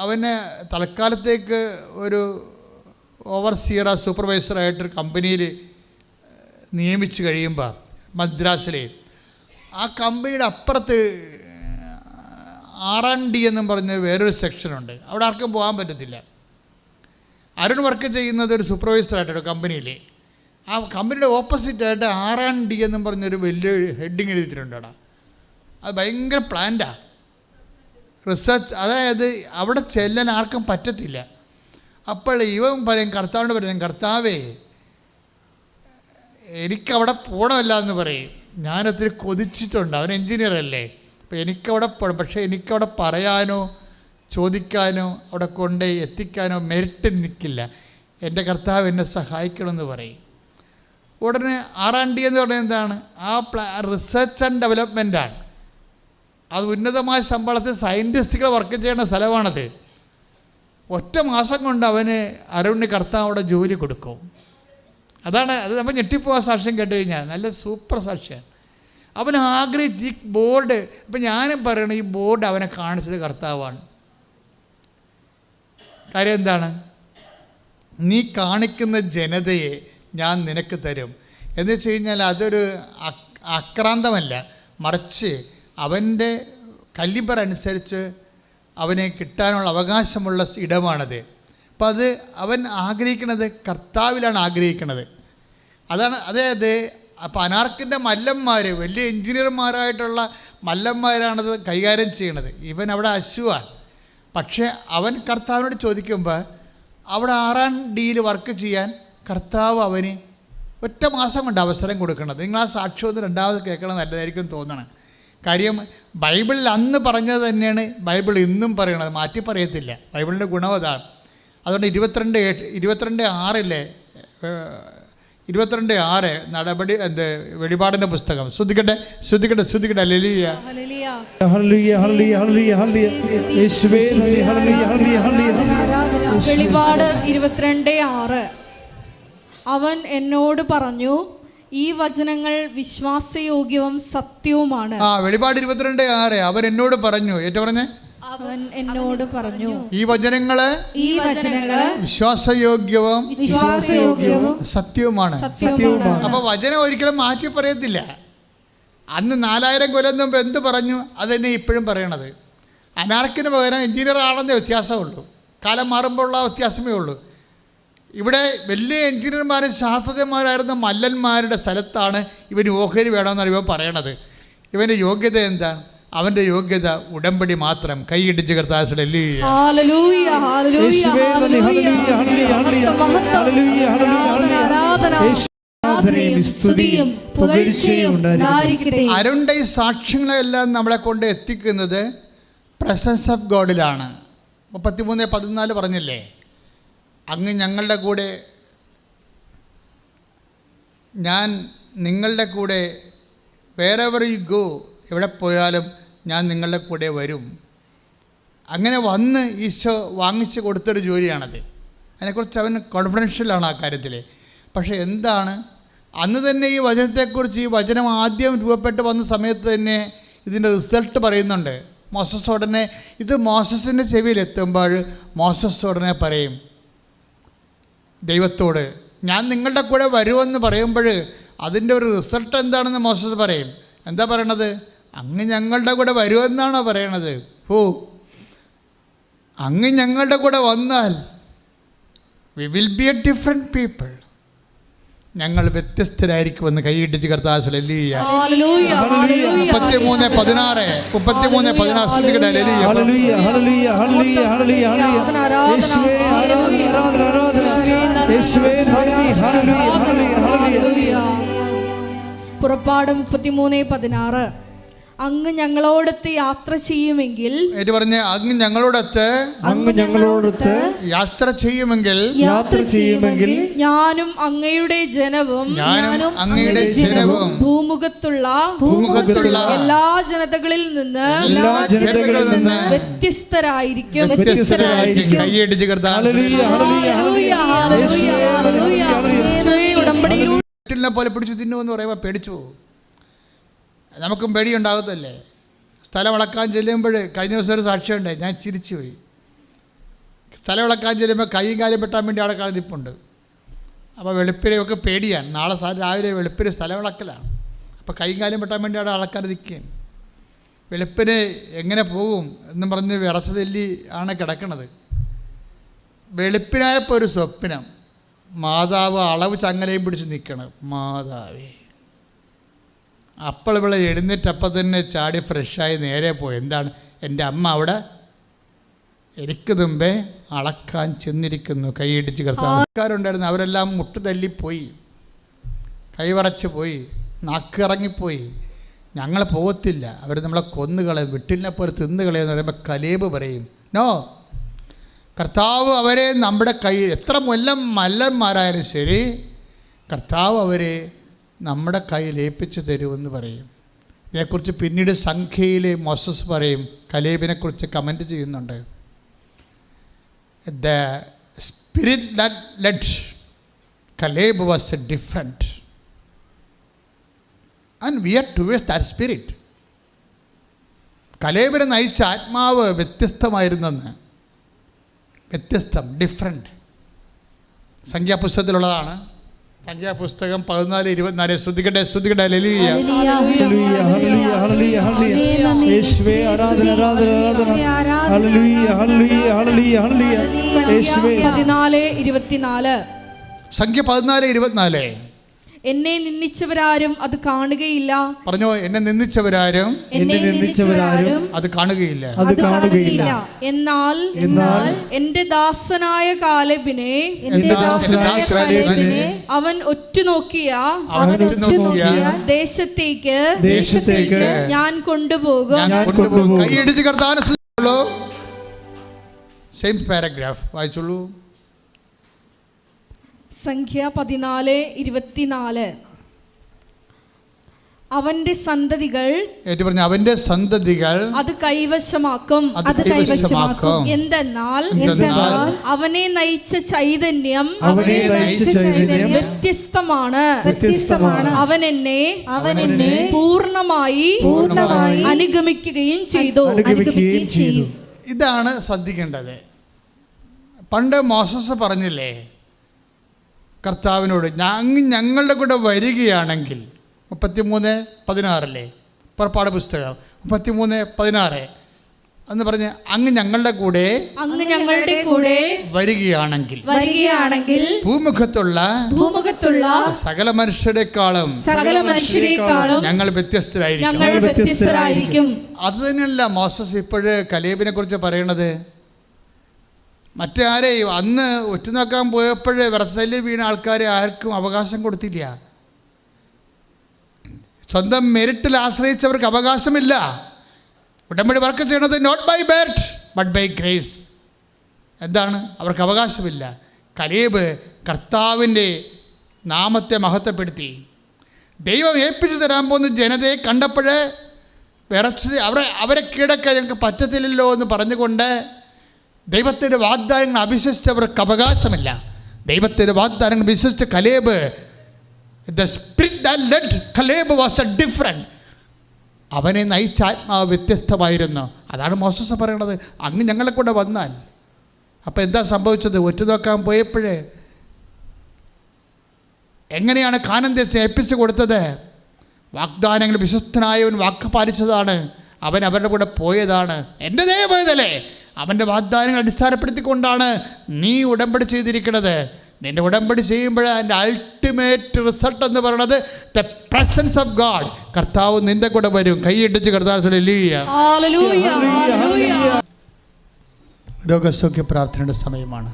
അവനെ തൽക്കാലത്തേക്ക് ഒരു ഓവർസിയർ സൂപ്പർവൈസറായിട്ടൊരു കമ്പനിയിൽ നിയമിച്ച് കഴിയുമ്പോൾ മദ്രാസിലെ ആ കമ്പനിയുടെ അപ്പുറത്ത് R&D എന്നും പറഞ്ഞ് വേറൊരു സെക്ഷനുണ്ട്. അവിടെ ആർക്കും പോകാൻ പറ്റത്തില്ല. അരുൺ വർക്ക് ചെയ്യുന്നത് ഒരു സൂപ്പർവൈസറായിട്ടൊരു കമ്പനിയിൽ. ആ കമ്പനിയുടെ ഓപ്പോസിറ്റായിട്ട് R&D എന്നും പറഞ്ഞൊരു വലിയ ഹെഡിങ് എഴുതിയിട്ടുണ്ട് അവിടെ. അത് ഭയങ്കര പ്ലാന്റാണ്, റിസർച്ച്, അതായത് അവിടെ ചെല്ലാൻ ആർക്കും പറ്റത്തില്ല. അപ്പോൾ ഇവൻ പറയും, കർത്താവിനോട് പറയും, കർത്താവേ എനിക്കവിടെ പോകണമല്ല എന്ന് പറയും. ഞാനൊത്തിരി കൊതിച്ചിട്ടുണ്ട്, അവൻ എൻജിനീയർ അല്ലേ, അപ്പോൾ എനിക്കവിടെ പോകണം, പക്ഷേ എനിക്കവിടെ പറയാനോ ചോദിക്കാനോ അവിടെ കൊണ്ട് എത്തിക്കാനോ മെറിറ്റ് എനിക്കില്ല. എൻ്റെ കർത്താവ് എന്നെ സഹായിക്കണമെന്ന് പറയും. ഉടനെ R&D എന്ന് പറയുന്നത് എന്താണ്? റിസർച്ച് ആൻഡ് ഡെവലപ്മെൻറ്റാണ്. അത് ഉന്നതമായ ശമ്പളത്തിൽ സയൻറ്റിസ്റ്റുകൾ വർക്ക് ചെയ്യുന്ന സ്ഥലമാണത്. ഒറ്റ മാസം കൊണ്ട് അവന് അരുണിന് കർത്താവ് അവിടെ ജോലി കൊടുക്കും. അത് നമ്മൾ ഞെട്ടിപ്പോവാ സാക്ഷ്യം കേട്ട് കഴിഞ്ഞാൽ. നല്ല സൂപ്പർ സാക്ഷ്യമാണ്. അവൻ ആഗ്രഹിച്ച് ഈ ബോർഡ്, ഇപ്പം ഞാനും പറയണം, ഈ ബോർഡ് അവനെ കാണിച്ചത് കർത്താവാണ്. കാര്യം എന്താണ്? നീ കാണിക്കുന്ന ജനതയെ ഞാൻ നിനക്ക് തരും എന്ന് വെച്ച് കഴിഞ്ഞാൽ അതൊരു ആക്രാന്തമല്ല, മറിച്ച് അവൻ്റെ കലിബർ അനുസരിച്ച് അവനെ കിട്ടാനുള്ള അവകാശമുള്ള ഇടമാണത്. അപ്പം അത് അവൻ ആഗ്രഹിക്കുന്നത് കർത്താവിലാണ് ആഗ്രഹിക്കുന്നത്. അതായത് അപ്പോൾ അനാർക്കിൻ്റെ മല്ലന്മാർ, വലിയ എൻജിനീയർമാരായിട്ടുള്ള മല്ലന്മാരാണത് കൈകാര്യം ചെയ്യണത്. ഇവൻ അവിടെ അശുവാണ്. പക്ഷേ അവൻ കർത്താവിനോട് ചോദിക്കുമ്പോൾ അവിടെ R&D വർക്ക് ചെയ്യാൻ കർത്താവ് അവന് ഒറ്റ മാസം കൊണ്ട് അവസരം കൊടുക്കുന്നത്. നിങ്ങൾ ആ സാക്ഷ്യം ഒന്ന് രണ്ടാമത് കേൾക്കണം, നല്ലതായിരിക്കും തോന്നണം. കാര്യം ബൈബിളിൽ അന്ന് പറഞ്ഞത് തന്നെയാണ് ബൈബിൾ ഇന്നും പറയണത്, മാറ്റി പറയത്തില്ല. ബൈബിളിൻ്റെ ഗുണം അതാണ്. അതുകൊണ്ട് 22:6 നടപടി വെളിപാടിൻ്റെ പുസ്തകം. ശ്രദ്ധിക്കട്ടെ. ഹല്ലേലൂയ. വെളിപാട് 22:6. അവൻ എന്നോട് പറഞ്ഞു, ഈ വചനങ്ങൾ വിശ്വാസയോഗ്യവും സത്യവുമാണ്. വെളിപാട് 22:6 അവൻ എന്നോട് പറഞ്ഞു. ഏറ്റു പറഞ്ഞേ, അവൻ എന്നോട് പറഞ്ഞു, ഈ വചനങ്ങള് വിശ്വാസയോഗ്യവും സത്യവുമാണ്. അപ്പൊ വചനം ഒരിക്കലും മാറ്റി പറയത്തില്ല. അന്ന് 4000 കൊല്ലം മുമ്പ് എന്ത് പറഞ്ഞു അത് തന്നെ ഇപ്പോഴും പറയണത്. അനാർക്കിന് പകരം എഞ്ചിനീയർ ആണെന്നേ വ്യത്യാസമുള്ളൂ. കാലം മാറുമ്പോഴുള്ള വ്യത്യാസമേ ഉള്ളൂ. ഇവിടെ വലിയ എഞ്ചിനീയർമാരും ശാസ്ത്രജ്ഞന്മാരായിരുന്ന മല്ലന്മാരുടെ സ്ഥലത്താണ് ഇവന് ഓഹരി വേണമെന്നാണ് ഇവൻ പറയണത്. ഇവൻ്റെ യോഗ്യത എന്താണ്? അവൻ്റെ യോഗ്യത ഉടമ്പടി മാത്രം. കൈയിടിച്ച് കർത്താവേ അരുണിൻ്റെ ഈ സാക്ഷ്യങ്ങളെല്ലാം നമ്മളെ കൊണ്ട് എത്തിക്കുന്നത് പ്രസൻസ് ഓഫ് ഗോഡിലാണ്. 33:14 പറഞ്ഞില്ലേ, അങ്ങ് ഞങ്ങളുടെ കൂടെ, ഞാൻ നിങ്ങളുടെ കൂടെ, വേറെവർ യു ഗോ, എവിടെ പോയാലും ഞാൻ നിങ്ങളുടെ കൂടെ വരും. അങ്ങനെ വന്ന് ഈശോ വാങ്ങിച്ച് കൊടുത്തൊരു ജോലിയാണത്. അതിനെക്കുറിച്ച് അവൻ കോൺഫിഡൻഷ്യലാണ് ആ കാര്യത്തിൽ. പക്ഷേ എന്താണ്, അന്ന് തന്നെ ഈ വചനത്തെക്കുറിച്ച്, ഈ വചനം ആദ്യം രൂപപ്പെട്ട് വന്ന സമയത്ത് തന്നെ ഇതിൻ്റെ റിസൾട്ട് പറയുന്നുണ്ട്. മോസസ് ഉടനെ, ഇത് മോസസിൻ്റെ ചെവിയിലെത്തുമ്പോൾ മോസസ് ഉടനെ പറയും ദൈവത്തോട്, ഞാൻ നിങ്ങളുടെ കൂടെ വരുമെന്ന് പറയുമ്പോൾ അതിൻ്റെ ഒരു റിസൾട്ട് എന്താണെന്ന് മോസസ് പറയും. എന്താ പറയണത്? അങ്ങ് ഞങ്ങളുടെ കൂടെ വരുമെന്നാണോ പറയണത്? അങ്ങ് ഞങ്ങളുടെ കൂടെ വന്നാൽ we will be A different people, ഞങ്ങൾ വ്യത്യസ്തരായിരിക്കുമെന്ന് കൈയിടിച്ച് കർത്താവേ. 33:16. പുറപ്പാട് 33:16. അങ്ങ് ഞങ്ങളോടൊത്ത് യാത്ര ചെയ്യുമെങ്കിൽ, പറഞ്ഞ അങ്ങ് ഞങ്ങളോടൊത്ത് യാത്ര ചെയ്യുമെങ്കിൽ ഞാനും അങ്ങയുടെ ജനവും ഭൂമുഖത്തുള്ള എല്ലാ ജനതകളിൽ നിന്ന് വ്യത്യസ്തരായിരിക്കും. ഉടമ്പടിയിൽ പോലെ പിടിച്ചു തിന്നുമെന്ന് പറയുമ്പോൾ പേടിച്ചു. നമുക്കും പേടിയുണ്ടാകത്തല്ലേ. സ്ഥലം ഇളക്കാൻ ചെല്ലുമ്പോൾ, കഴിഞ്ഞ ദിവസം ഒരു സാക്ഷ്യമുണ്ട്, ഞാൻ ചിരിച്ചു പോയി. സ്ഥലം ഇളക്കാൻ ചെല്ലുമ്പോൾ കൈയും കാലും പെട്ടാൻ വേണ്ടി അവിടെ കളഞ്ഞിപ്പുണ്ട്. അപ്പോൾ വെളുപ്പിനെയൊക്കെ പേടിയാണ്. നാളെ രാവിലെ വെളുപ്പിന് സ്ഥലം ഇളക്കലാണ്. അപ്പോൾ കൈയും കാലും പെട്ടാൻ വേണ്ടി അവിടെ അളക്കാതെ നിൽക്കുകയാണ്. വെളുപ്പിന് എങ്ങനെ പോകും എന്നും പറഞ്ഞ് വിറച്ച് തെല്ലി ആണ് കിടക്കണത്. വെളുപ്പിനായപ്പോൾ ഒരു സ്വപ്നം, മാതാവ് അളവ് ചങ്ങലയും പിടിച്ച് നിൽക്കണം. മാതാവേ, അപ്പോൾ ഇവിടെ എഴുന്നേറ്റപ്പം തന്നെ ചാടി ഫ്രഷായി നേരെ പോയി. എന്താണ്? എൻ്റെ അമ്മ അവിടെ എനിക്ക് മുമ്പേ അളക്കാൻ ചെന്നിരിക്കുന്നു. കൈയിടിച്ച് കർത്താവ്. ആൾക്കാരുണ്ടായിരുന്നു, അവരെല്ലാം മുട്ട് തല്ലിപ്പോയി, കൈവറച്ച് പോയി, നാക്ക് ഇറങ്ങിപ്പോയി. ഞങ്ങൾ പോകത്തില്ല, അവർ നമ്മളെ കൊന്നുകളയും, വിട്ടിലിനെപ്പോലെ തിന്നുകളയെന്ന് പറയുമ്പോൾ കലേബ് പറയും, നോ, കർത്താവ് അവരെ നമ്മുടെ കയ്യിൽ, എത്ര മല്ലന്മാരായാലും ശരി, കർത്താവ് അവരെ നമ്മുടെ കയ്യിൽ ഏൽപ്പിച്ച് തരുമെന്ന് പറയും. ഇതേക്കുറിച്ച് പിന്നീട് സംഖ്യയിലെ മോസസ് പറയും, കലേബിനെക്കുറിച്ച് കമൻറ്റ് ചെയ്യുന്നുണ്ട്. The spirit that led Caleb was different and we are towards that spirit. കലേബിനെ നയിച്ച ആത്മാവ് വ്യത്യസ്തമായിരുന്നെന്ന്. വ്യത്യസ്തം, ഡിഫറെൻറ്റ്. സംഖ്യാപുസ്തകത്തിലുള്ളതാണ്. സംഖ്യാപുസ്തകം 14:24. ശ്രുതികട്ടെ, ശ്രുതികട്ടെ. ഹല്ലേലൂയ, ഹല്ലേലൂയ, ഹല്ലേലൂയ, ഹല്ലേലൂയ, ഹല്ലേലൂയ. യേശുവേ ആരാധന, ആരാധന, ആരാധന. ഹല്ലേലൂയ, ഹല്ലേലൂയ, ഹല്ലേലൂയ, ഹല്ലേലൂയ. യേശുവേ. 14:24. സംഖ്യ 14:24. എന്നെ നിന്ദിച്ചവരാരും അത് കാണുകയില്ല. പറഞ്ഞോ, എന്നെ നിന്ദിച്ചവരാരും അത് കാണുകയില്ല. അത് കാണുകയില്ല. എന്നാൽ എന്റെ ദാസനായ കാലേബിനെ അവൻ ഒറ്റുനോക്കിയ ദേശത്തേക്ക് ഞാൻ കൊണ്ടുപോകും. കൈയടിച്ച് കർത്താവിനെ സ്തുതിച്ചോളൂ. സെയിം പാരഗ്രാഫ് വായിച്ചോളൂ. സംഖ്യ 14:24. അവന്റെ സന്തതികൾ, ഏറ്റു അവന്റെ സന്തതികൾ അത് കൈവശമാക്കും. എന്തെന്നാൽ അവനെ നയിച്ച ചൈതന്യം വ്യത്യസ്തമാണ്. അവൻ എന്നെ പൂർണ്ണമായി അനുഗമിക്കുകയും ചെയ്തു. ഇതാണ് ശ്രദ്ധിക്കേണ്ടത്. പണ്ട് മോസസ് പറഞ്ഞില്ലേ കർത്താവിനോട്, ഞങ്ങളുടെ കൂടെ വരികയാണെങ്കിൽ, 33:16 പുറപ്പാട് പുസ്തകം 33:16 എന്ന് പറഞ്ഞ് അങ്ങ് ഞങ്ങളുടെ കൂടെ വരികയാണെങ്കിൽ ഭൂമുഖത്തുള്ള സകല മനുഷ്യരെക്കാളും ഞങ്ങൾ വ്യത്യസ്തരായിരിക്കും. അത് തന്നെയല്ല മോസസ് ഇപ്പോഴ് കലേബിനെ കുറിച്ച് പറയണത്. മറ്റാരെയും അന്ന് ഒറ്റുനോക്കാൻ പോയപ്പോഴേ വിറസല് വീണ ആൾക്കാരെ ആർക്കും അവകാശം കൊടുത്തില്ല. സ്വന്തം മെരിറ്റിൽ ആശ്രയിച്ചവർക്ക് അവകാശമില്ല. ഉടമ്പടി വർക്ക് ചെയ്യണത് not by merit but by grace. എന്താണ്? അവർക്ക് അവകാശമില്ല. കലേബ് കർത്താവിൻ്റെ നാമത്തെ മഹത്വപ്പെടുത്തി. ദൈവം ഏൽപ്പിച്ചു തരാൻ പോകുന്ന ജനതയെ കണ്ടപ്പോഴേ വിറച്ച് അവരെ കീഴടക്കാൻ ഞങ്ങൾക്ക് പറ്റത്തില്ലല്ലോ എന്ന് പറഞ്ഞുകൊണ്ട് ദൈവത്തിൻ്റെ വാഗ്ദാനങ്ങൾ അവിശ്വസിച്ചവർക്ക് അവകാശമില്ല. ദൈവത്തിൻ്റെ വാഗ്ദാനങ്ങൾ വിശ്വസിച്ച Caleb, the spirit that led Caleb was a different. അവനെ നയിച്ച ആത്മാവ് വ്യത്യസ്തമായിരുന്നു. അതാണ് മോസസ് പറയണത്, അങ്ങ് ഞങ്ങളെ കൂടെ വന്നാൽ. അപ്പോൾ എന്താ സംഭവിച്ചത്? ഒറ്റുനോക്കാൻ പോയപ്പോഴേ എങ്ങനെയാണ് കാനാൻ ദേശം ഏൽപ്പിച്ചു കൊടുത്തത്? വാഗ്ദാനങ്ങൾ വിശ്വസ്തനായവൻ വാക്ക് പാലിച്ചതാണ്. അവൻ അവരുടെ കൂടെ പോയതാണ്. എൻ്റെ ദൈവമേ, അവൻ്റെ വാഗ്ദാനങ്ങൾ അടിസ്ഥാനപ്പെടുത്തിക്കൊണ്ടാണ് നീ ഉടമ്പടി ചെയ്തിരിക്കുന്നത്. നിൻ്റെ ഉടമ്പടി ചെയ്യുമ്പോൾ അതിൻ്റെ അൾട്ടിമേറ്റ് റിസൾട്ട് എന്ന് പറയുന്നത് ദ പ്രസൻസ് ഓഫ് ഗാഡ്. കർത്താവ് നിൻ്റെ കൂടെ വരും. കൈയിടിച്ച് കർത്താവ് രോഗസൗഖ്യ പ്രാർത്ഥനയുടെ സമയമാണ്.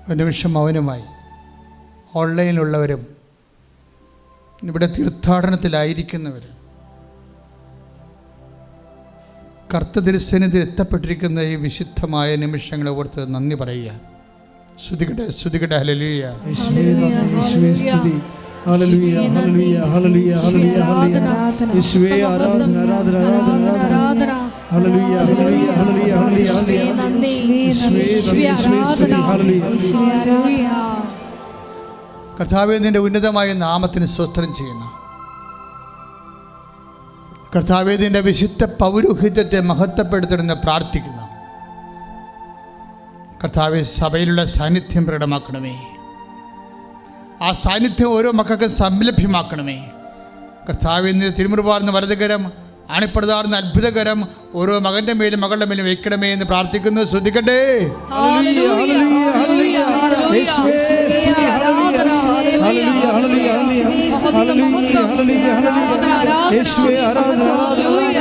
ഒരു നിമിഷം മൗനമായി. ഓൺലൈനിലുള്ളവരും ഇവിടെ തീർത്ഥാടനത്തിലായിരിക്കുന്നവർ, കർത്തൃസന്നിധിയിൽ എത്തപ്പെട്ടിരിക്കുന്ന ഈ വിശുദ്ധമായ നിമിഷങ്ങളെ ഓർത്ത് നന്ദി പറയുക. സ്തുതിക്കട്ടെ, സ്തുതിക്കട്ടെ. ഹല്ലേലൂയ, ഹല്ലേലൂയ, ഹല്ലേലൂയ, ഹല്ലേലൂയ, ഹല്ലേലൂയ, യേശുവേ ആരാധന, ആരാധന, ആരാധന, ഹല്ലേലൂയ, ഹല്ലേലൂയ, ഹല്ലേലൂയ, ഹല്ലേലൂയ, യേശുവേ സ്തുതി, ഹല്ലേലൂയ. കർത്താവേ, നിൻ്റെ ഉന്നതമായ നാമത്തിന് സ്തോത്രം ചെയ്യുന്നു. കർത്താവേ, നിൻ്റെ വിശുദ്ധ പൗരോഹിത്യത്തെ മഹത്വപ്പെടുത്തണമെന്ന് പ്രാർത്ഥിക്കുന്നു. കർത്താവേ, സഭയിലുള്ള സാന്നിധ്യം പ്രകടമാക്കണമേ. ആ സാന്നിധ്യം ഓരോ മക്കൾക്കും സംലഭ്യമാക്കണമേ. കർത്താവേ, നിൻ്റെ തിരുമുറുപാർന്ന വലതുകരം, ആണിപ്പടുതാർന്ന അത്ഭുതകരം ഓരോ മകൻ്റെ മേലും മകളുടെ മേലും വയ്ക്കണമേ എന്ന് പ്രാർത്ഥിക്കുന്നു. ശ്രദ്ധിക്കട്ടെ. ഹല്ലേലൂയ, ഹല്ലേലൂയ, ഹല്ലേലൂയ, യേശുവേ സ്തുതി, ഹല്ലേലൂയ, ഹല്ലേലൂയ, ഹല്ലേലൂയ. യേശുവേ ആരാധന ഹല്ലേലൂയ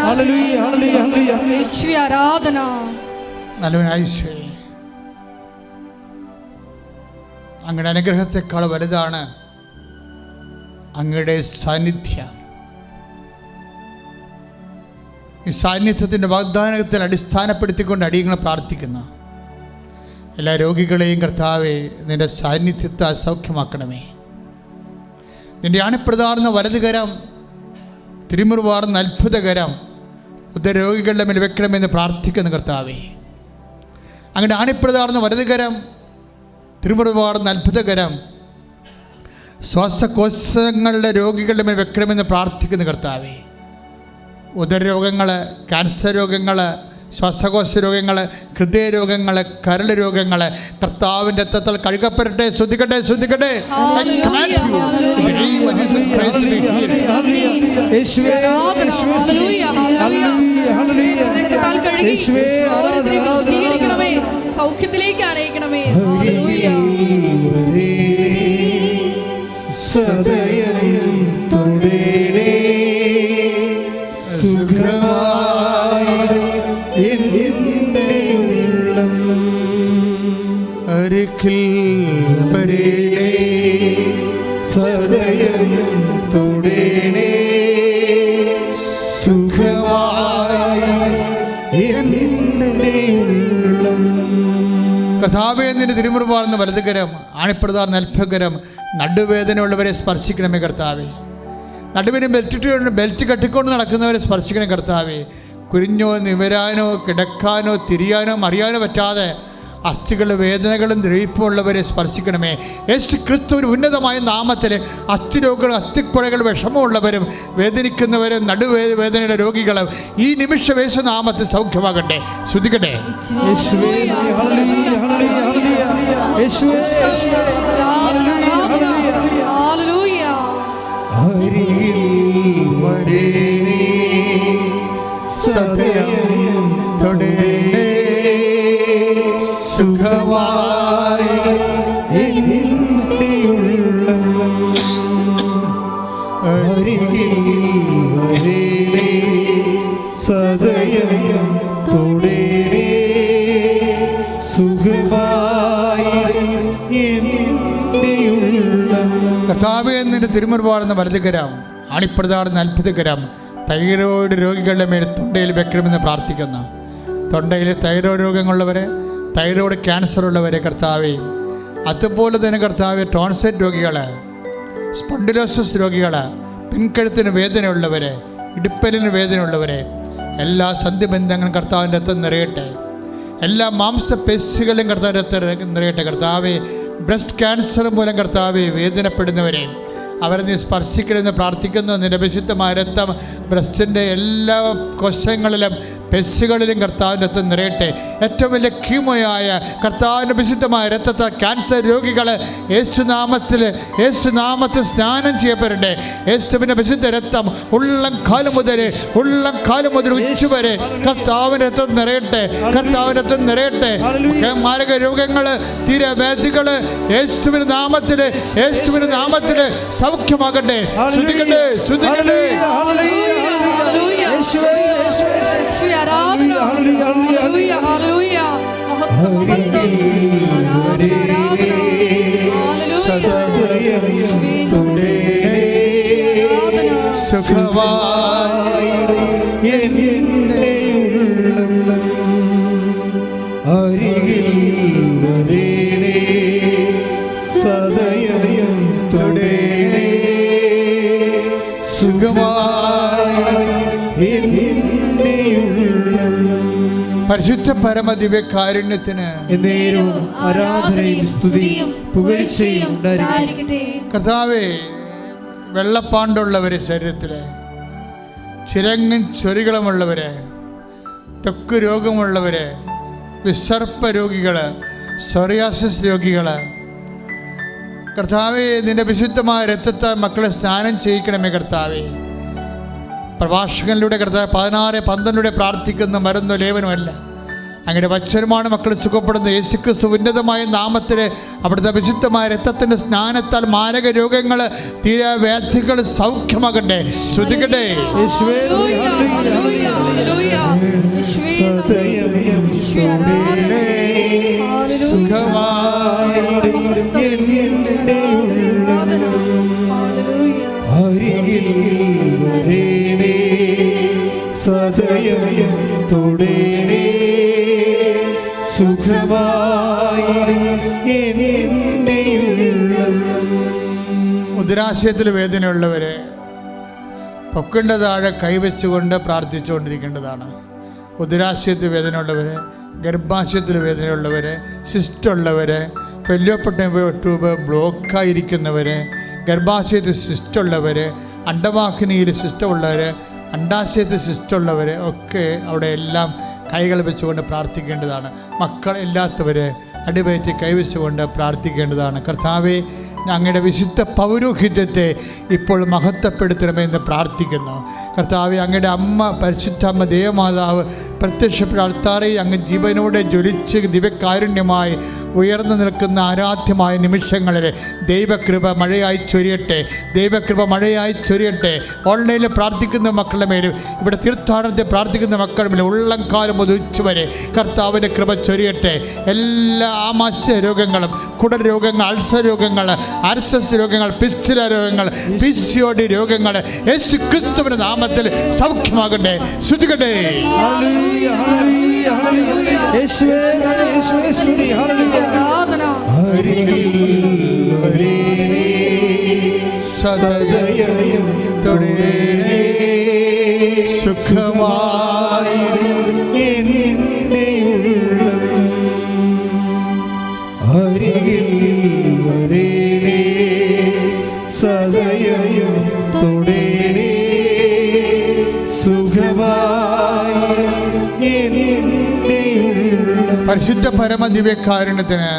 ഹല്ലേലൂയ ഹല്ലേലൂയ യേശുവേ ആരാധന. നല്ലവനായ യേശുവേ, അങ്ങയുടെ അനുഗ്രഹത്തെക്കാൾ വലുതാണ് അങ്ങയുടെ സാന്നിധ്യം. ഈ സാന്നിധ്യത്തിൻ്റെ വാഗ്ദാനത്തിൽ അടിസ്ഥാനപ്പെടുത്തിക്കൊണ്ട് അടിയങ്ങളെ പ്രാർത്ഥിക്കുന്നു. എല്ലാ രോഗികളെയും കർത്താവേ, നിൻ്റെ സാന്നിധ്യത്തെ സൗഖ്യമാക്കണമേ. നിൻ്റെ അണിപ്രതാർന്ന വലതുകരം, തിരുമുറിവാർന്ന അത്ഭുതകരം ഉദരരോഗികളുടെ മേൽ വെക്കണമെന്ന് പ്രാർത്ഥിക്കുന്നു കർത്താവേ. അങ്ങയുടെ അണിപ്രതാർന്ന വലതുകരം, തിരുമുറിവാർന്ന അത്ഭുതകരം ശ്വാസകോശങ്ങളുടെ രോഗികളുടെ മേൽ വെക്കണമെന്ന് പ്രാർത്ഥിക്കുന്നു കർത്താവേ. ഉദരരോഗങ്ങൾ, ക്യാൻസർ രോഗങ്ങൾ, ശ്വാസകോശ രോഗങ്ങൾ, ഹൃദയരോഗങ്ങൾ, കരൾ രോഗങ്ങൾ കർത്താവിൻ്റെ രക്തത്താൽ കഴുകപ്പെടട്ടെ. ശ്രദ്ധിക്കട്ടെ, ശ്രദ്ധിക്കട്ടെ. സൗഖ്യത്തിലേക്ക് ആനയിക്കണമേ. സദയം തൊടേണേ സുഖമായി എൻ്റെ ഉള്ളം അരികിൽ വരേണേ. സദയം തൊടേണേ സുഖമായി എൻ്റെ ഉള്ളം. കർത്താവേ, നിന്റെ തിരുമുറിവാർന്ന വലതുകരം, ആണിപ്രതാർന്ന അത്ഭുതകരം നടുവേദനയുള്ളവരെ സ്പർശിക്കണമേ കർത്താവേ. നടുവിന് ബെൽറ്റ് കെട്ടിക്കൊണ്ട് നടക്കുന്നവരെ സ്പർശിക്കണേ കർത്താവേ. കുരിഞ്ഞോ നിവരാനോ കിടക്കാനോ തിരിയാനോ മറിയാനോ പറ്റാതെ അസ്ഥികളുടെ വേദനകളും ദ്രവിപ്പുള്ളവരെ സ്പർശിക്കണമേ. യേശു ക്രിസ്തുവിന് ഉന്നതമായ നാമത്തിൽ അസ്ഥിരോഗങ്ങളും അസ്ഥിക്കുഴകളും വിഷമമുള്ളവരും വേദനിക്കുന്നവരും നടുവേദനയുടെ രോഗികളും ഈ നിമിഷം യേശു നാമത്തിൽ സൗഖ്യമാകട്ടെ. ശ്രദ്ധിക്കട്ടെ. സദയം തൊടേണേ സുഖമായി എൻ്റെ ഉള്ളം അരികിൽ വരേണേ. സദയം തൊടേണേ സുഖമായി എൻ്റെ ഉള്ളം. കർത്താവേ, നിന്റെ തിരുമുറിവാർന്ന വലതുകരം, ആണിപ്രതാർന്ന അത്ഭുതകരം തൈറോയ്ഡ് രോഗികളുടെ മേൽ തൊണ്ടയിൽ വെക്കണമെന്ന് പ്രാർത്ഥിക്കുന്നു. തൊണ്ടയിൽ തൈറോയ്ഡ് രോഗങ്ങളുള്ളവരെ, തൈറോയ്ഡ് ക്യാൻസർ ഉള്ളവരെ കർത്താവേ, അതുപോലെ തന്നെ കർത്താവേ ടോൺസൈറ്റ് രോഗികൾ, സ്പോണ്ടിലോസിസ് രോഗികൾ, പിൻകഴുത്തിന് വേദനയുള്ളവരെ, ഇടുപ്പലിന് വേദനയുള്ളവരെ എല്ലാ സന്ധിബന്ധങ്ങളും കർത്താവിൻ്റെ രക്തം നിറയട്ടെ. എല്ലാ മാംസപേശികളും കർത്താവിൻ്റെ രക്തം നിറയട്ടെ. കർത്താവേ, ബ്രസ്റ്റ് ക്യാൻസർ മൂലം കർത്താവേ വേദനപ്പെടുന്നവരെ അവരെ നീ സ്പർശിക്കണമെന്ന് പ്രാർത്ഥിക്കുന്നു. നിന്റെ വിശുദ്ധമായ രക്തം ബ്രസ്റ്റിൻ്റെ എല്ലാ കോശങ്ങളിലും പെശുകളിലും കർത്താവിൻ്റെ രക്തം നിറയട്ടെ. ഏറ്റവും വലിയ കീമോയായ കർത്താവിൻ്റെ വിശുദ്ധമായ രക്തത്തെ ക്യാൻസർ രോഗികൾ യേശുനാമത്തിൽ സ്നാനം ചെയ്യപ്പെടട്ടെ. യേശുവിൻ്റെ വിശുദ്ധ രക്തം ഉള്ളം കാലം മുതൽ ഉച്ചവരെ കർത്താവിൻ്റെ രക്തം നിറയട്ടെ. കർത്താവിൻ്റെ രക്തം നിറയട്ടെ. മാരക രോഗങ്ങൾ, തീരവേദികൾ യേശുവിൻ്റെ നാമത്തിൽ സൗഖ്യമാകട്ടെ. ശ്രദ്ധിക്കട്ടെ, ശ്രദ്ധിക്കട്ടെ. സുഖമായി എൻ്റെ ഉള്ളം അരികിൽ വരേണേ. സദയം തൊടേണേ സുഖമായി എൻ്റെ ഉള്ളം. പരിശുദ്ധ പരമ ദിവ്യകാരുണ്യത്തിന് എന്നേരവും ആരാധനയും സ്തുതിയും പുകഴ്ചയും ഉണ്ടായിരിക്കട്ടെ. കർത്താവേ, വെള്ളപ്പാണ്ടുള്ളവരെ, ശരീരത്തിൽ ചിരങ്ങും ചൊരികളുമുള്ളവരെ, ത്വക്ക് രോഗമുള്ളവരെ, വിസർപ്പ രോഗികൾ, സോറിയാസിസ് രോഗികൾ കർത്താവേ, നിന്റെ വിശുദ്ധമായ രക്തത്താൽ മക്കളെ സ്നാനം ചെയ്യിക്കണമേ കർത്താവേ. പ്രഭാഷകനിലൂടെ കർത്താവ് 16:12 പ്രാർത്ഥിക്കുന്ന മരുന്നോ ലേവനുമല്ല, അങ്ങയുടെ വചനമാണ് മക്കൾ സുഖപ്പെടുന്നത്. യേശുക്രിസ്തു ഉന്നതമായ നാമത്തിൽ അവിടുത്തെ വിശുദ്ധമായ രക്തത്തിൻ്റെ സ്നാനത്താൽ മാരക രോഗങ്ങൾ, തീരാവ്യാധികൾ സൗഖ്യമാകട്ടെ. ശ്രുതികട്ടെ. ഉദരാശയത്തിൽ വേദനയുള്ളവരെ പൊക്കിൻ്റെ താഴെ കൈവച്ചുകൊണ്ട് പ്രാർത്ഥിച്ചുകൊണ്ടിരിക്കേണ്ടതാണ്. ഉദരാശയത്തിൽ വേദനയുള്ളവർ, ഗർഭാശയത്തിൽ വേദനയുള്ളവർ, സിസ്റ്റുള്ളവർ, ഫെല്ലോപ്പട്ട ട്യൂബ് ബ്ലോക്കായിരിക്കുന്നവർ, ഗർഭാശയത്തിൽ സിസ്റ്റുള്ളവർ, അണ്ടവാഹിനിയിൽ സിസ്റ്റമുള്ളവർ, അണ്ടാശയത്തിൽ സിസ്റ്റുള്ളവർ ഒക്കെ അവിടെ എല്ലാം കൈകൾ വെച്ചുകൊണ്ട് പ്രാർത്ഥിക്കേണ്ടതാണ്. മക്കളില്ലാത്തവർ അടിവയറ്റി കൈവച്ചുകൊണ്ട് പ്രാർത്ഥിക്കേണ്ടതാണ്. കർത്താവേ, അങ്ങയുടെ വിശുദ്ധ പൗരോഹിത്യത്തെ ഇപ്പോൾ മഹത്വപ്പെടുത്തണമെന്ന് പ്രാർത്ഥിക്കുന്നു. കർത്താവെ, അങ്ങയുടെ അമ്മ പരിശുദ്ധ അമ്മ ദേവമാതാവ് പ്രത്യക്ഷപ്പെട്ട അൾത്താറയിൽ അങ്ങ് ജീവനോടെ ജ്വലിച്ച് ദിവ്യകാരുണ്യമായി ഉയർന്നു നിൽക്കുന്ന ആരാധ്യമായ നിമിഷങ്ങളിൽ ദൈവകൃപ മഴയായി ചൊരിയട്ടെ. ദൈവകൃപ മഴയായി ചൊരിയട്ടെ. ഓൺലൈനിൽ പ്രാർത്ഥിക്കുന്ന മക്കളുടെ മേലും ഇവിടെ തീർത്ഥാടനത്തിൽ പ്രാർത്ഥിക്കുന്ന മക്കളുടെ മേലും ഉള്ളംകാലം മുതൽ ഉച്ചവരെ കർത്താവിൻ്റെ കൃപ ചൊരിയട്ടെ. എല്ലാ ആമാശയ രോഗങ്ങളും, കുടൽ രോഗങ്ങൾ, അൾസർ രോഗങ്ങൾ, ആർഎസ്എസ് രോഗങ്ങൾ, പിസ്റ്റുല രോഗങ്ങൾ, PCOD രോഗങ്ങൾ യേശു ക്രിസ്തുവിന്റെ നാമത്തിൽ സൗഖ്യമാകട്ടെ. ശ്രുതികട്ടെ. സുഖമായി പരിശുദ്ധ പരമദിവ്യകാരുണ്യത്തിന്